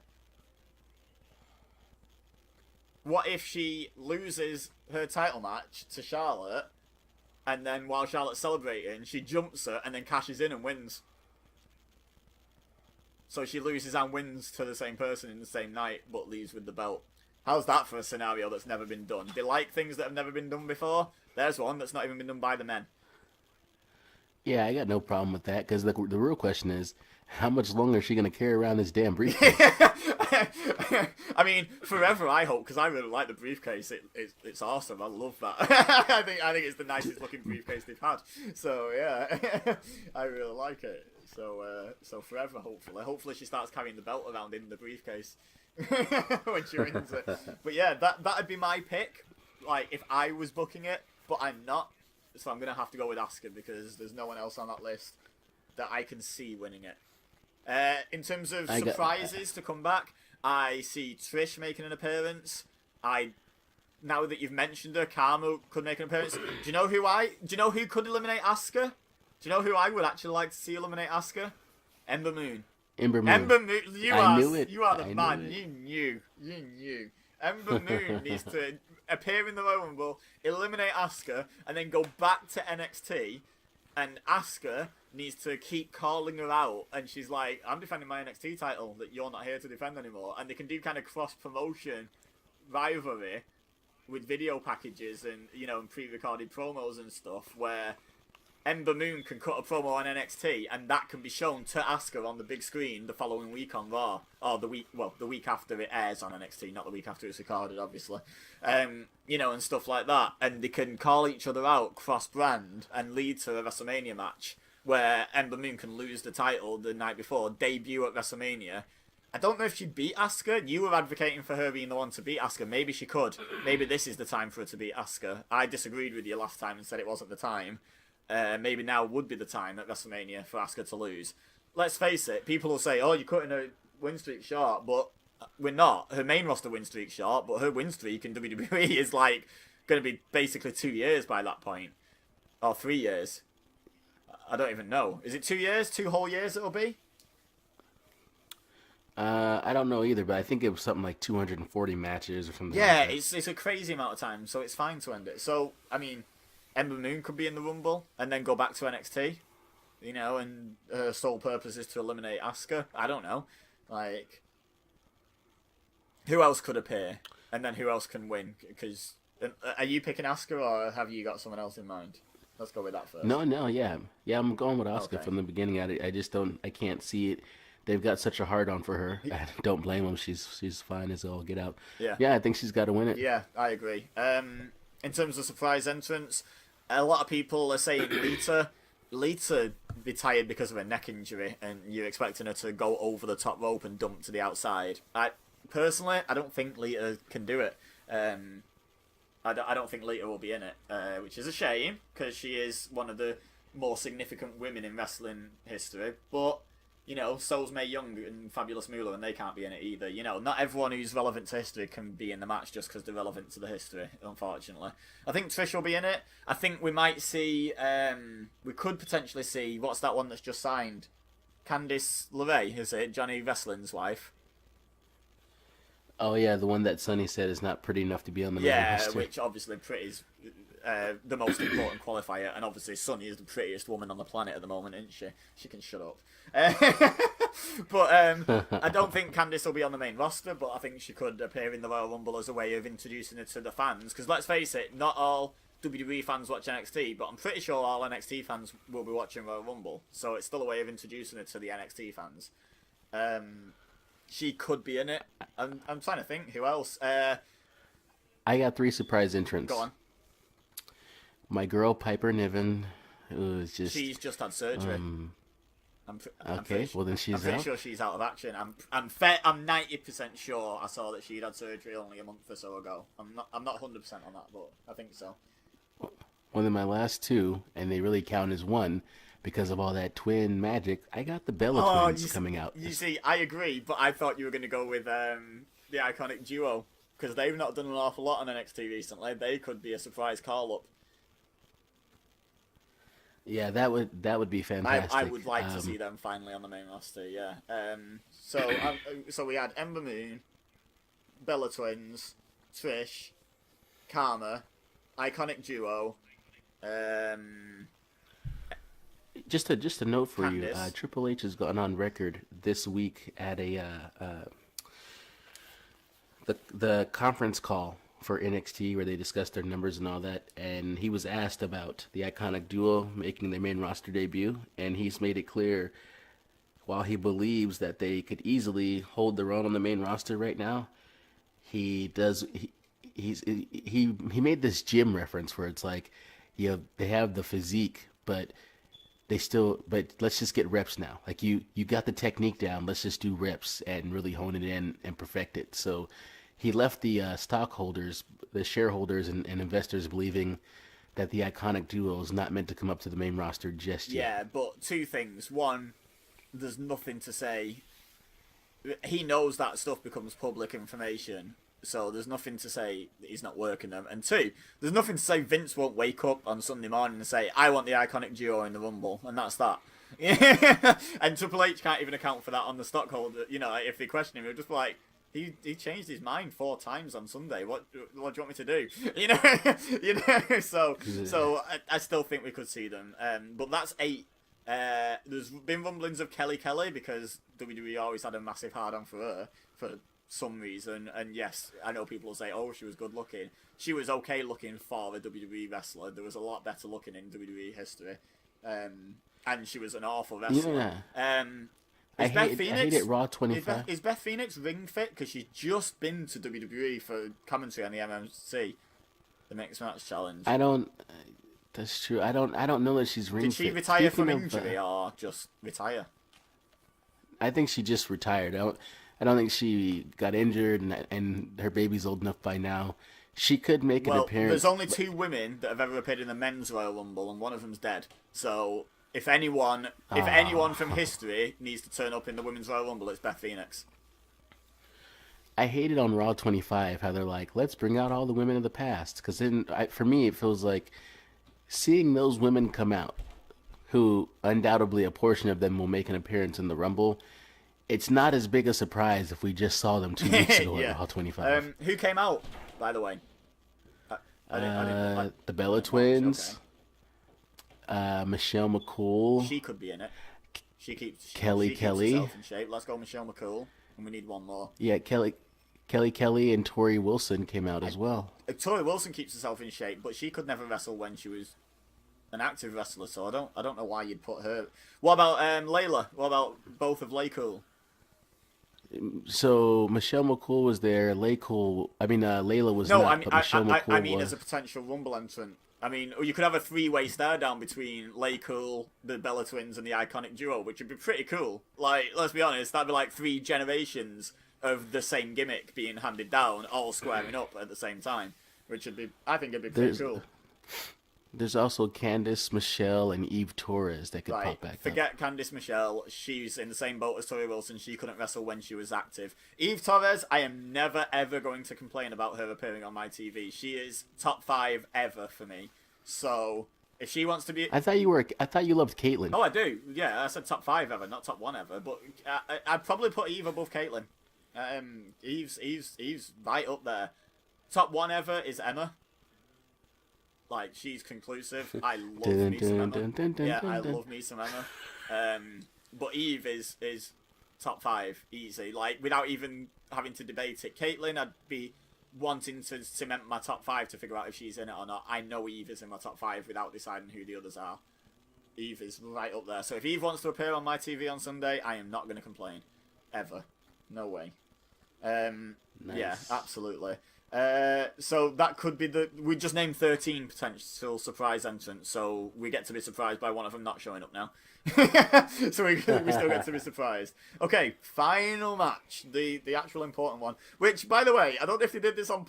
What if she loses her title match to Charlotte, and then while Charlotte's celebrating, she jumps her and then cashes in and wins? So she loses and wins to the same person in the same night, but leaves with the belt. How's that for a scenario that's never been done? They like things that have never been done before. There's one that's not even been done by the men. Yeah, I got no problem with that, because the real question is, how much longer is she going to carry around this damn briefcase? I mean, forever, I hope, because I really like the briefcase. It's awesome. I love that. I think it's the nicest looking briefcase they've had. So, yeah, I really like it. So forever, hopefully. Hopefully she starts carrying the belt around in the briefcase when she wins it. But yeah, that'd be my pick, like, if I was booking it, but I'm not. So I'm going to have to go with Asuka, because there's no one else on that list that I can see winning it. In terms of surprises to come back, I see Trish making an appearance. Now that you've mentioned her, Karma could make an appearance. Do you know who could eliminate Asuka? Do you know who I would actually like to see eliminate Asuka? Ember Moon. Ember Moon. Ember Moon. I knew it. You are the man. You knew. Ember Moon needs to appear in the Royal Rumble, eliminate Asuka, and then go back to NXT. And Asuka needs to keep calling her out, and she's like, I'm defending my NXT title that you're not here to defend anymore. And they can do kind of cross-promotion rivalry with video packages and, you know, and pre-recorded promos and stuff, where Ember Moon can cut a promo on NXT, and that can be shown to Asuka on the big screen the following week on Raw, or the week after it airs on NXT, not the week after it's recorded, obviously. You know, and stuff like that, and they can call each other out cross-brand and lead to a WrestleMania match where Ember Moon can lose the title the night before, debut at WrestleMania. I don't know if she'd beat Asuka. You were advocating for her being the one to beat Asuka. Maybe she could. Maybe this is the time for her to beat Asuka. I disagreed with you last time and said it wasn't the time. Maybe now would be the time at WrestleMania for Asuka to lose. Let's face it, people will say, oh, you're cutting her win streak short, but we're not. Her main roster win streak short, but her win streak in WWE is like going to be basically 2 years by that point. Or 3 years. I don't even know. Is it 2 years? 2 whole years it'll be? I don't know either, but I think it was something like 240 matches or something. Yeah, like that. it's a crazy amount of time, so it's fine to end it. So, I mean, Ember Moon could be in the Rumble and then go back to NXT, you know, and her sole purpose is to eliminate Asuka. I don't know. Like, who else could appear? And then who else can win? Because, are you picking Asuka or have you got someone else in mind? Let's go with that first. No, yeah. Yeah, I'm going with Asuka Okay. from the beginning. I just don't, I can't see it. They've got such a hard on for her. I don't blame them. She's fine as all get out. Yeah. I think she's got to win it. Yeah, I agree. In terms of surprise entrance, a lot of people are saying Lita. Lita be tired because of a neck injury, and you're expecting her to go over the top rope and dump to the outside. Personally, I don't think Lita can do it. I don't think Lita will be in it, which is a shame, because she is one of the more significant women in wrestling history. But, you know, so's Mae Young and Fabulous Moolah, and they can't be in it either. You know, not everyone who's relevant to history can be in the match just because they're relevant to the history, unfortunately. I think Trish will be in it. I think we might see, we could potentially see, what's that one that's just signed? Candice LeRae, is it? Johnny Wrestling's wife. Oh yeah, the one that Sonny said is not pretty enough to be on the main roster. Which obviously pretty is the most important qualifier, and obviously Sonny is the prettiest woman on the planet at the moment, isn't she? She can shut up. But I don't think Candice will be on the main roster, but I think she could appear in the Royal Rumble as a way of introducing her to the fans. Because let's face it, not all WWE fans watch NXT, but I'm pretty sure all NXT fans will be watching Royal Rumble. So it's still a way of introducing her to the NXT fans. She could be in it. I'm trying to think who else. I got 3 surprise entrants. Go on. My girl Piper Niven, who is just She's just had surgery. well then she's I'm pretty out. sure she's out of action. I'm 90% sure I saw that she'd had surgery only a month or so ago. I'm not 100% on that, but I think so. Well, then my last 2, and they really count as one because of all that twin magic. I got the Bella twins coming out. You see, I agree, but I thought you were going to go with the Iconic Duo, because they've not done an awful lot on NXT recently. They could be a surprise call-up. Yeah, that would be fantastic. I would like to see them finally on the main roster, yeah. So we had Ember Moon, Bella Twins, Trish, Karma, Iconic Duo, Just a note for you. Candice. Triple H has gone on record this week at the conference call for NXT where they discussed their numbers and all that, and he was asked about the Iconic Duo making their main roster debut, and he's made it clear, while he believes that they could easily hold their own on the main roster right now, he made this gym reference where it's like, they have the physique, but let's just get reps now. Like you got the technique down. Let's just do reps and really hone it in and perfect it. So he left the stockholders, the shareholders and investors believing that the Iconic Duo is not meant to come up to the main roster just yet. Yeah, but 2 things. One, there's nothing to say. He knows that stuff becomes public information, so there's nothing to say that he's not working them. And 2, there's nothing to say Vince won't wake up on Sunday morning and say, I want the Iconic Duo in the Rumble, and that's that. And Triple H can't even account for that on the stockholder. You know, if they question him, he'll just be like, he changed his mind 4 times on Sunday. What do you want me to do? So I still think we could see them. But that's 8. There's been rumblings of Kelly Kelly because WWE always had a massive hard on for her for some reason. And yes, I know people will say, oh, she was good looking. She was okay looking for a WWE wrestler. There was a lot better looking in WWE history. and she was an awful wrestler. Yeah. Is Beth I Phoenix, hate it. Raw 25. Is Beth Phoenix ring fit? Because she's just been to WWE for commentary on the MMC, the Mixed Match Challenge. I don't. That's true. I don't know that she's ring Did she fit. retire from Speaking injury or just retire? I think she just retired. I don't think she got injured, and her baby's old enough by now. She could make an appearance. There's only 2 women that have ever appeared in the men's Royal Rumble, and one of them's dead. So if anyone from history needs to turn up in the women's Royal Rumble, it's Beth Phoenix. I hated on Raw 25 how they're like, let's bring out all the women of the past. Because then, for me, it feels like seeing those women come out, who undoubtedly a portion of them will make an appearance in the Rumble. It's not as big a surprise if we just saw them 2 weeks ago at Raw 25. Who came out, by the way? The Bella Twins, Michelle McCool. She could be in it. Kelly she Kelly. Keeps herself in shape. Let's go Michelle McCool, and we need one more. Yeah, Kelly and Tori Wilson came out as well. Tori Wilson keeps herself in shape, but she could never wrestle when she was an active wrestler, so I don't know why you'd put her. What about Layla? What about both of Laycool? So Michelle McCool was there. Layla was no, not. I mean as a potential Rumble entrant. I mean, you could have a 3-way stare down between Laycool, the Bella Twins, and the Iconic Duo, which would be pretty cool. Like, let's be honest, that'd be like 3 generations of the same gimmick being handed down, all squaring up at the same time, which would be, I think, it'd be pretty cool. There's also Candice Michelle and Eve Torres that could pop back Forget Candice Michelle. She's in the same boat as Tori Wilson. She couldn't wrestle when she was active. Eve Torres, I am never, ever going to complain about her appearing on my TV. She is top 5 ever for me. So, if she wants to be... I thought you loved Caitlyn. Oh, I do. Yeah, I said top 5 ever, not top 1 ever. But I'd probably put Eve above Caitlyn. Eve's right up there. Top 1 ever is Emma. Like, she's conclusive. I love me some Emma. Yeah, I love me some Emma. But Eve is top 5 easy. Like, without even having to debate it. Caitlyn, I'd be wanting to cement my top 5 to figure out if she's in it or not. I know Eve is in my top 5 without deciding who the others are. Eve is right up there. So if Eve wants to appear on my TV on Sunday, I am not going to complain. Ever. No way. Nice. Yeah, absolutely. So that could be we just named 13 potential surprise entrants, so we get to be surprised by one of them not showing up now. So we still get to be surprised. Okay, final match, the actual important one, which, by the way, I don't know if they did this on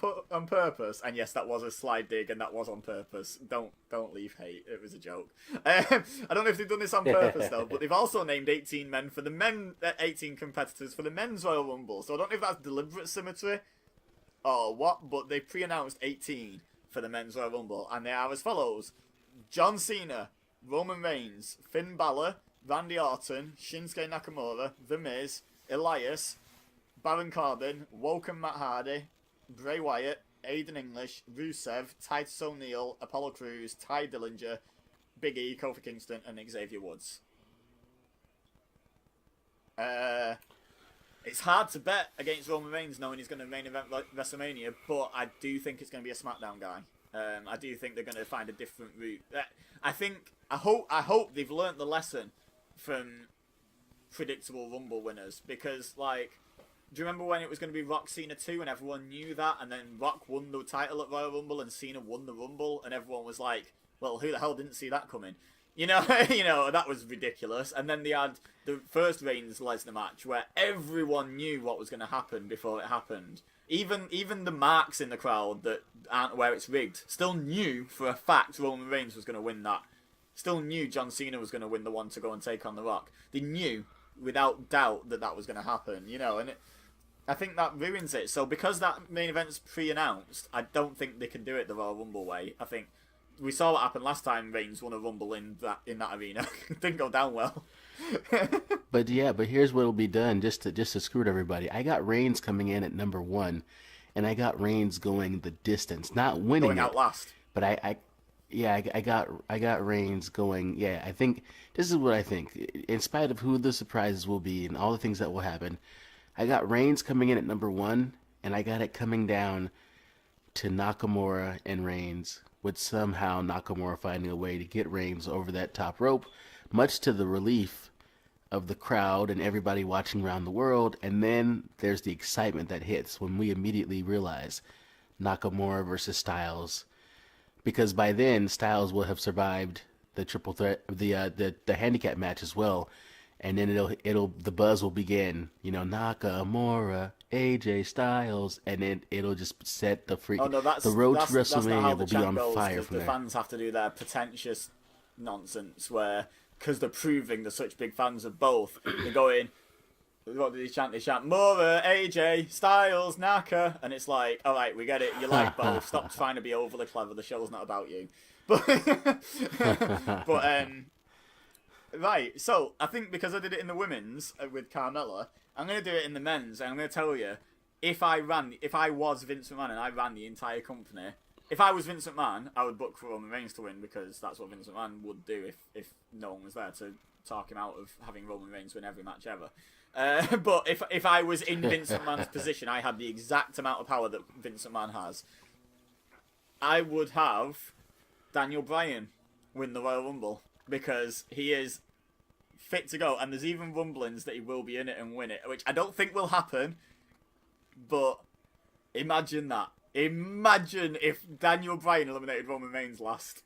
purpose, and yes, that was a slide dig, and that was on purpose. Don't leave hate, it was a joke. I don't know if they've done this on purpose, though, but they've also named 18 men for the 18 competitors for the men's Royal Rumble, so I don't know if that's deliberate symmetry or what, but they pre-announced 18 for the men's Royal Rumble, and they are as follows: John Cena, Roman Reigns, Finn Balor, Randy Orton, Shinsuke Nakamura, The Miz, Elias, Baron Corbin, Woken Matt Hardy, Bray Wyatt, Aiden English, Rusev, Titus O'Neil, Apollo Crews, Ty Dillinger, Big E, Kofi Kingston, and Xavier Woods. It's hard to bet against Roman Reigns knowing he's going to main event WrestleMania, but I do think it's going to be a SmackDown guy. I do think they're going to find a different route. I hope they've learnt the lesson from predictable Rumble winners, because, like, do you remember when it was going to be Rock Cena 2 and everyone knew that, and then Rock won the title at Royal Rumble and Cena won the Rumble, and everyone was like, well, who the hell didn't see that coming? You know, that was ridiculous. And then they had the first Reigns-Lesnar match where everyone knew what was going to happen before it happened. Even the marks in the crowd that aren't where it's rigged still knew for a fact Roman Reigns was going to win that. Still knew John Cena was going to win the one to go and take on The Rock. They knew without doubt that was going to happen, and I think that ruins it. So because that main event's pre-announced, I don't think they can do it the Royal Rumble way. I think we saw what happened last time Reigns won a Rumble in that arena. It didn't go down well. But here's what'll be done just to screw with everybody. I got Reigns coming in at number 1, and I got Reigns going the distance, not winning going out last. But I got Reigns going. Yeah, I think this is what I think. In spite of who the surprises will be and all the things that will happen, I got Reigns coming in at number 1, and I got it coming down to Nakamura and Reigns with somehow Nakamura finding a way to get Reigns over that top rope, much to the relief of the crowd and everybody watching around the world. And then there's the excitement that hits when we immediately realize Nakamura versus Styles, because by then Styles will have survived the triple threat, the handicap match as well, and then the buzz will begin. You know, Nakamura, AJ Styles, and then it'll just set the Oh no, the road to that's not how WrestleMania the will be chant on goes, fire 'cause from the there. fans have to do their pretentious nonsense where, because they're proving they're such big fans of both, they go in. What do they chant? They chant Mora, AJ, Styles, Naka, and it's like, all right, we get it. You like both. Stop trying to be overly clever. The show's not about you. But, right. So I think because I did it in the women's with Carmella, I'm gonna do it in the men's. And I'm gonna tell you, if I was Vince McMahon and I ran the entire company, if I was Vince McMahon, I would book for Roman Reigns to win, because that's what Vince McMahon would do if no one was there to talk him out of having Roman Reigns win every match ever. But if I was in Vince McMahon's position, I had the exact amount of power that Vince McMahon has. I would have Daniel Bryan win the Royal Rumble, because he is fit to go, and there's even rumblings that he will be in it and win it, which I don't think will happen, but imagine that. Imagine if Daniel Bryan eliminated Roman Reigns last.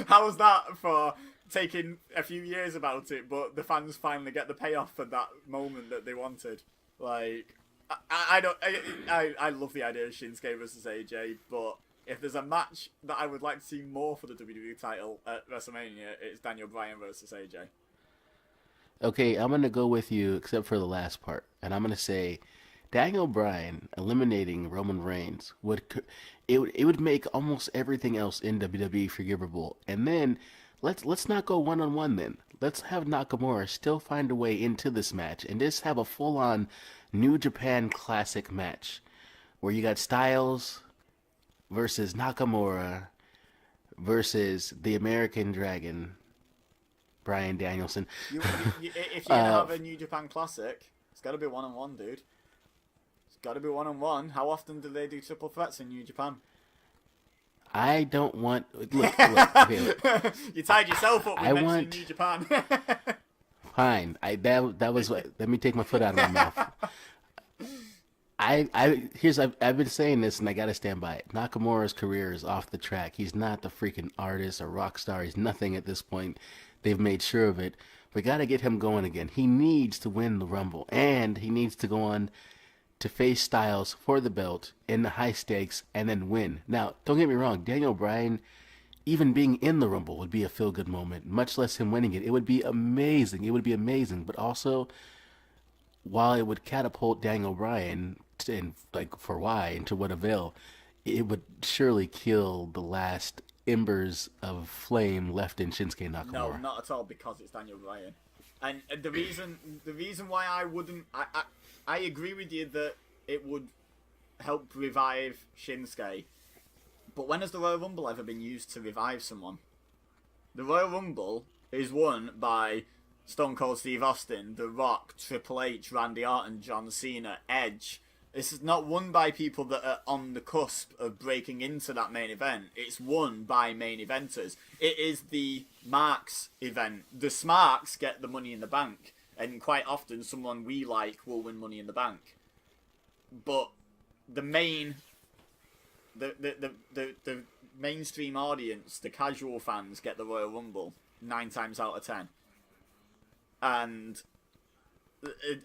How's that for taking a few years about it, but the fans finally get the payoff for that moment that they wanted? Like, I love the idea of Shinsuke versus AJ, but if there's a match that I would like to see more for the WWE title at WrestleMania, it's Daniel Bryan versus AJ. Okay, I'm going to go with you except for the last part. And I'm going to say Daniel Bryan eliminating Roman Reigns would make almost everything else in WWE forgivable. And then let's not go one-on-one then. Let's have Nakamura still find a way into this match and just have a full-on New Japan Classic match where you got Styles versus Nakamura versus the American Dragon, Bryan Danielson. If you have a New Japan Classic, it's got to be one-on-one, dude. It's got to be one-on-one. How often do they do triple threats in New Japan? I don't want... Look, okay, look. You tied yourself up with mentioning New Japan. Fine. That was... Let me take my foot out of my mouth. I've been saying this and I gotta stand by it. Nakamura's career is off the track. He's not the freaking artist or rock star. He's nothing at this point. They've made sure of it. We gotta get him going again. He needs to win the Rumble, and he needs to go on to face Styles for the belt in the high stakes and then win. Now, don't get me wrong, Daniel Bryan even being in the Rumble would be a feel-good moment, much less him winning it. It would be amazing. It would be amazing. But also, while it would catapult Daniel Bryan into what avail, it would surely kill the last embers of flame left in Shinsuke Nakamura. No, not at all, because it's Daniel Bryan. And the reason why I wouldn't... I agree with you that it would help revive Shinsuke. But when has the Royal Rumble ever been used to revive someone? The Royal Rumble is won by Stone Cold Steve Austin, The Rock, Triple H, Randy Orton, John Cena, Edge. This is not won by people that are on the cusp of breaking into that main event. It's won by main eventers. It is the Marks event. The Smarks get the Money in the Bank. And quite often someone we like will win Money in the Bank. But the mainstream audience, the casual fans, get the Royal Rumble 9 times out of 10. And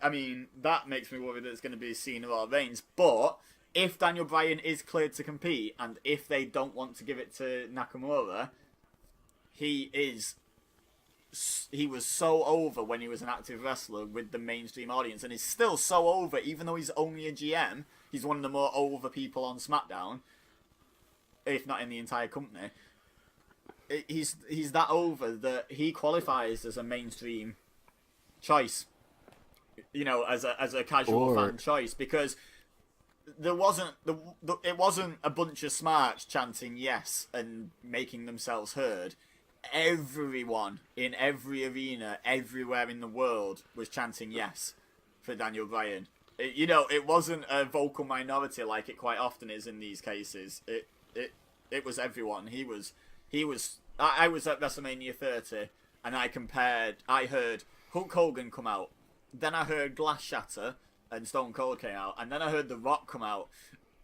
I mean, that makes me worry that it's going to be Cena or Reigns. But if Daniel Bryan is cleared to compete, and if they don't want to give it to Nakamura, he was so over when he was an active wrestler with the mainstream audience, and he's still so over, even though he's only a GM. He's one of the more over people on SmackDown, if not in the entire company. He's that over that he qualifies as a mainstream choice, you know, as a casual fan choice, because it wasn't a bunch of smarts chanting yes and making themselves heard. Everyone in every arena, everywhere in the world, was chanting yes for Daniel Bryan. It wasn't a vocal minority like it quite often is in these cases. It It was everyone. He was. I was at WrestleMania 30, and I heard Hulk Hogan come out, then I heard Glass Shatter, and Stone Cold came out, and then I heard The Rock come out,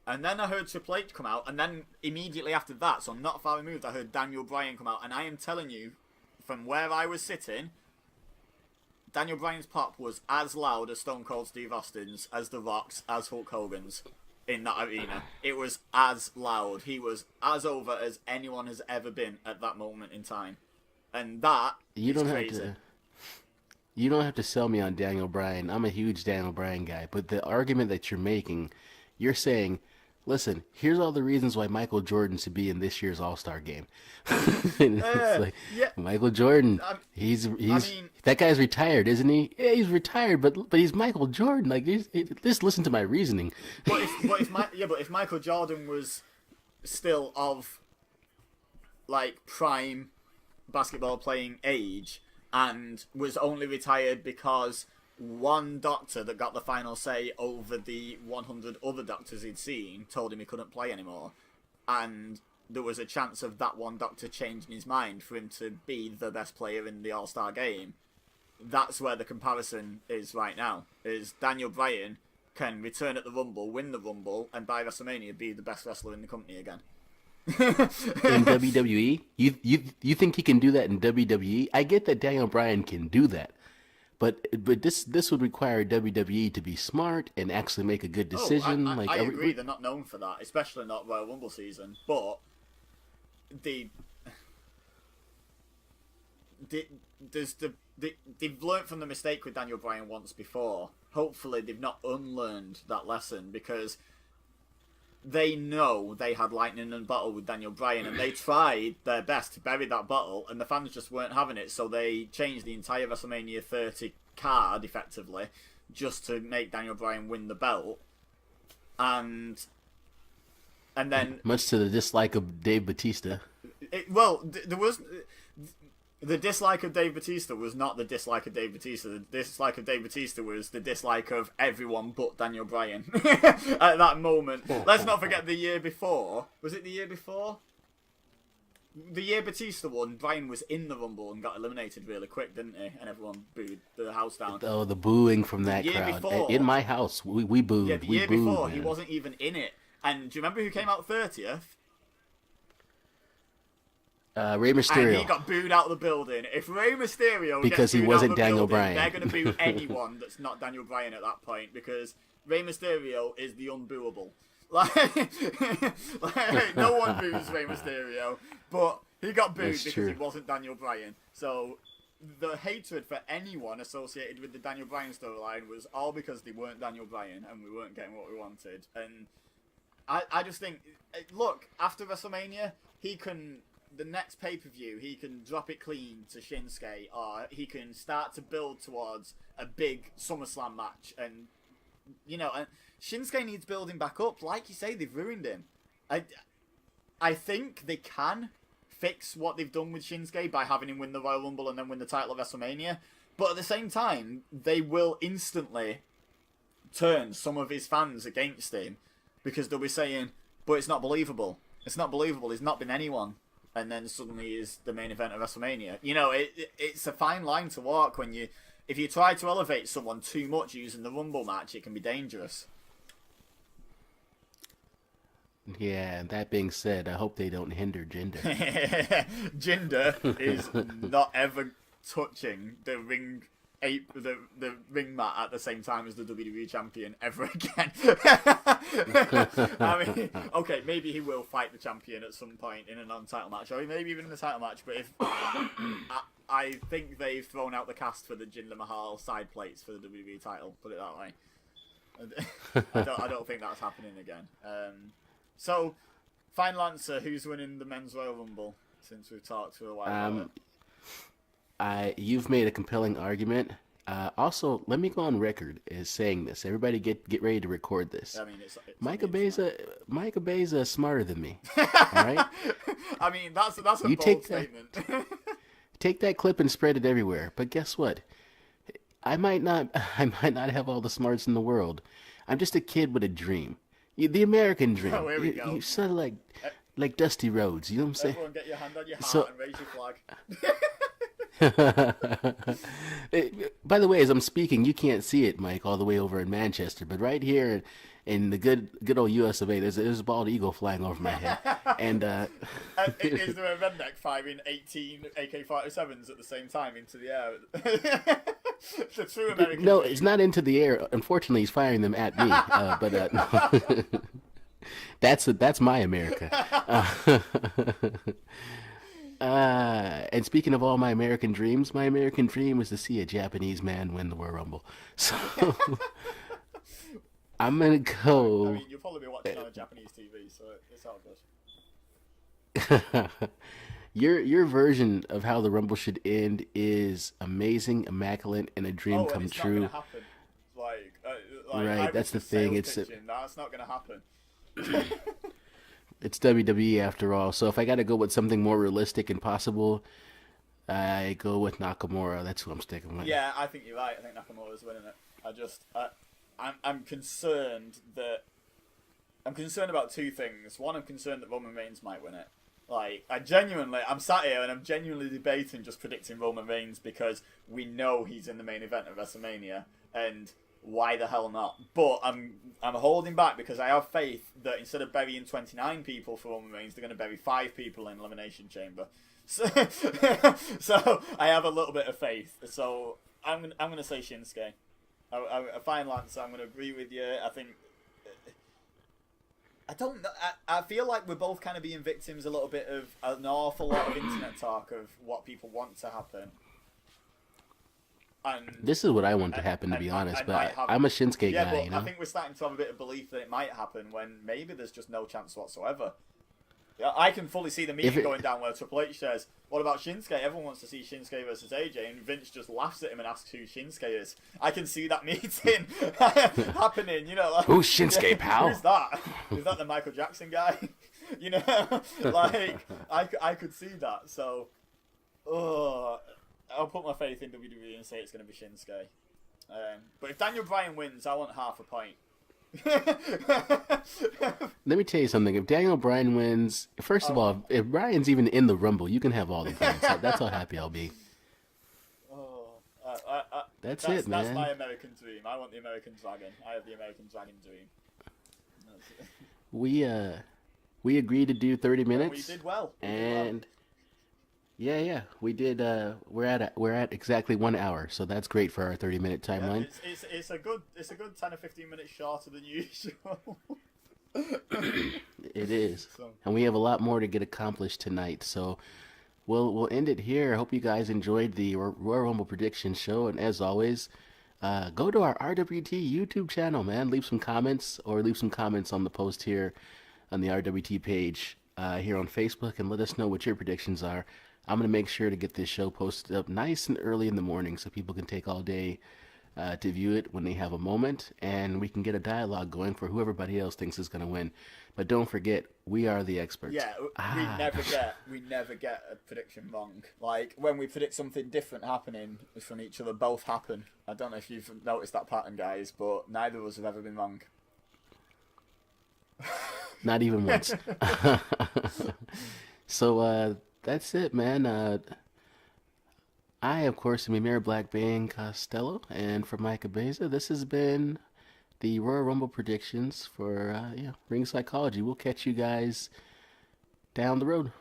and then I heard Triple H come out, and then immediately after that, so not far removed, I heard Daniel Bryan come out, and I am telling you, from where I was sitting, Daniel Bryan's pop was as loud as Stone Cold Steve Austin's, as The Rock's, as Hulk Hogan's in that arena. It was as loud. He was as over as anyone has ever been at that moment in time. And that is crazy. You don't have to sell me on Daniel Bryan. I'm a huge Daniel Bryan guy. But the argument that you're making, you're saying, listen, here's all the reasons why Michael Jordan should be in this year's All-Star game. It's like, yeah. Michael Jordan, he's that guy's retired, isn't he? Yeah, he's retired, but he's Michael Jordan. Like, just listen to my reasoning. But if Michael Jordan was still of like prime basketball playing age and was only retired because one doctor that got the final say over the 100 other doctors he'd seen told him he couldn't play anymore, and there was a chance of that one doctor changing his mind for him to be the best player in the All-Star game, that's where the comparison is right now. Is Daniel Bryan can return at the Rumble, win the Rumble, and by WrestleMania be the best wrestler in the company again. In WWE? You think he can do that in WWE? I get that Daniel Bryan can do that. But this would require WWE to be smart and actually make a good decision. I agree, they're not known for that, especially not Royal Rumble season. But they've learned from the mistake with Daniel Bryan once before. Hopefully they've not unlearned that lesson, because they know they had lightning in a bottle with Daniel Bryan, and they tried their best to bury that bottle, and the fans just weren't having it, so they changed the entire WrestleMania 30 card, effectively, just to make Daniel Bryan win the belt. And then... Much to the dislike of Dave Bautista. There was... The dislike of Dave Bautista was not the dislike of Dave Bautista. The dislike of Dave Bautista was the dislike of everyone but Daniel Bryan at that moment. Let's not forget the year before. Was it the year before? The year Batista won, Bryan was in the Rumble and got eliminated really quick, didn't he? And everyone booed the house down. Oh, the booing from that crowd. Before, in my house, we booed. Yeah, the year before, man. He wasn't even in it. And do you remember who came out 30th? Rey Mysterio. And he got booed out of the building. If Rey Mysterio because gets booed he wasn't out of the Daniel building, Bryan, they're going to boo anyone that's not Daniel Bryan at that point, because Rey Mysterio is the unbooable. Like no one boos Rey Mysterio, but he got booed because he wasn't Daniel Bryan. So the hatred for anyone associated with the Daniel Bryan storyline was all because they weren't Daniel Bryan and we weren't getting what we wanted. And I just think, look, after WrestleMania, he can... The next pay-per-view, he can drop it clean to Shinsuke, or he can start to build towards a big SummerSlam match. And, and Shinsuke needs building back up. Like you say, they've ruined him. I think they can fix what they've done with Shinsuke by having him win the Royal Rumble and then win the title of WrestleMania. But at the same time, they will instantly turn some of his fans against him, because they'll be saying, but it's not believable. It's not believable. He's not been anyone. And then suddenly is the main event of WrestleMania. It's a fine line to walk when if you try to elevate someone too much using the Rumble match, it can be dangerous. Yeah, that being said, I hope they don't hinder Jinder. Jinder is not ever touching the ring mat at the same time as the WWE champion ever again. I mean, okay, maybe he will fight the champion at some point in a non-title match, or maybe even in the title match, but if I think they've thrown out the cast for the Jinder Mahal side plates for the WWE title, put it that way. I don't think that's happening again. So, final answer, who's winning the Men's Royal Rumble, since we've talked for a while about it? You've made a compelling argument. Also, let me go on record as saying this. Everybody get ready to record this. I mean, it's Mike Ebeza is smarter than me. All right? I mean, that's a bold statement. Take that clip and spread it everywhere. But guess what? I might not have all the smarts in the world. I'm just a kid with a dream. The American dream. Oh, here we go. You sort of like dusty roads. You know what I'm saying? Everyone get your hand on your heart So- and raise your flag. By the way, as I'm speaking, you can't see it, Mike, all the way over in Manchester, but right here in the good old US of A, there's a bald eagle flying over my head, and Is there a redneck firing 18 AK-47s at the same time into the air? The true American no, dream. it's not into the air. Unfortunately, he's firing them at me, but no. That's my America. And speaking of all my American dreams, my American dream is to see a Japanese man win the Royal Rumble. So I'm gonna go. I mean, you'll probably be watching on a Japanese TV, so it's all good. Your version of how the Rumble should end is amazing, immaculate, and a dream and come it's true. not gonna happen. Like Right, I that's was the thing, sales it's pitching, that's not gonna happen. It's WWE after all. So if I got to go with something more realistic and possible, I go with Nakamura. That's who I'm sticking with. Yeah, I think you're right. I think Nakamura's winning it. I'm concerned about two things. One, I'm concerned that Roman Reigns might win it. Like, I'm sat here and I'm genuinely debating just predicting Roman Reigns because we know he's in the main event of WrestleMania, and why the hell not? But I'm holding back because I have faith that instead of burying 29 people for Roman Reigns, they're going to bury 5 people in Elimination Chamber. So, so I have a little bit of faith. So I'm gonna say Shinsuke. A final answer. I'm gonna agree with you. I think. I don't know. I feel like we're both kind of being victims a little bit of an awful lot of internet talk of what people want to happen. And This is what I want to happen, to be honest. But have, I'm a Shinsuke yeah, guy, but you know? I think we're starting to have a bit of belief that it might happen when maybe there's just no chance whatsoever. Yeah, I can fully see the meeting going down where Triple H says, "What about Shinsuke? Everyone wants to see Shinsuke versus AJ," and Vince just laughs at him and asks who Shinsuke is. I can see that meeting happening. You know, like, Who's Shinsuke, pal? Who's that? Is that the Michael Jackson guy? You know, like I could see that. So, I'll put my faith in WWE and say it's going to be Shinsuke. But if Daniel Bryan wins, I want half a point. Let me tell you something. If Daniel Bryan wins, first of all, if Bryan's even in the Rumble, you can have all the points. That's how happy I'll be. That's it, man. That's my American dream. I want the American Dragon. I have the American Dragon dream. We agreed to do 30 minutes. We did well. And yeah, we did. We're at exactly 1 hour, so that's great for our 30-minute timeline. It's a good 10 or 15 minutes shorter than usual. It is, and we have a lot more to get accomplished tonight. So we'll end it here. I hope you guys enjoyed the Royal Rumble prediction show, and as always, go to our RWT YouTube channel, man. Leave some comments on the post here on the RWT page here on Facebook, and let us know what your predictions are. I'm going to make sure to get this show posted up nice and early in the morning so people can take all day to view it when they have a moment, and we can get a dialogue going for who everybody else thinks is going to win. But don't forget, we are the experts. Yeah, we never get a prediction wrong. Like, when we predict something different happening from each other, both happen. I don't know if you've noticed that pattern, guys, but neither of us have ever been wrong. Not even once. So, that's it, man. I, of course, am Emir Blackbane Costello, and for Mike Ebeza, this has been the Royal Rumble predictions for Ring Psychology. We'll catch you guys down the road.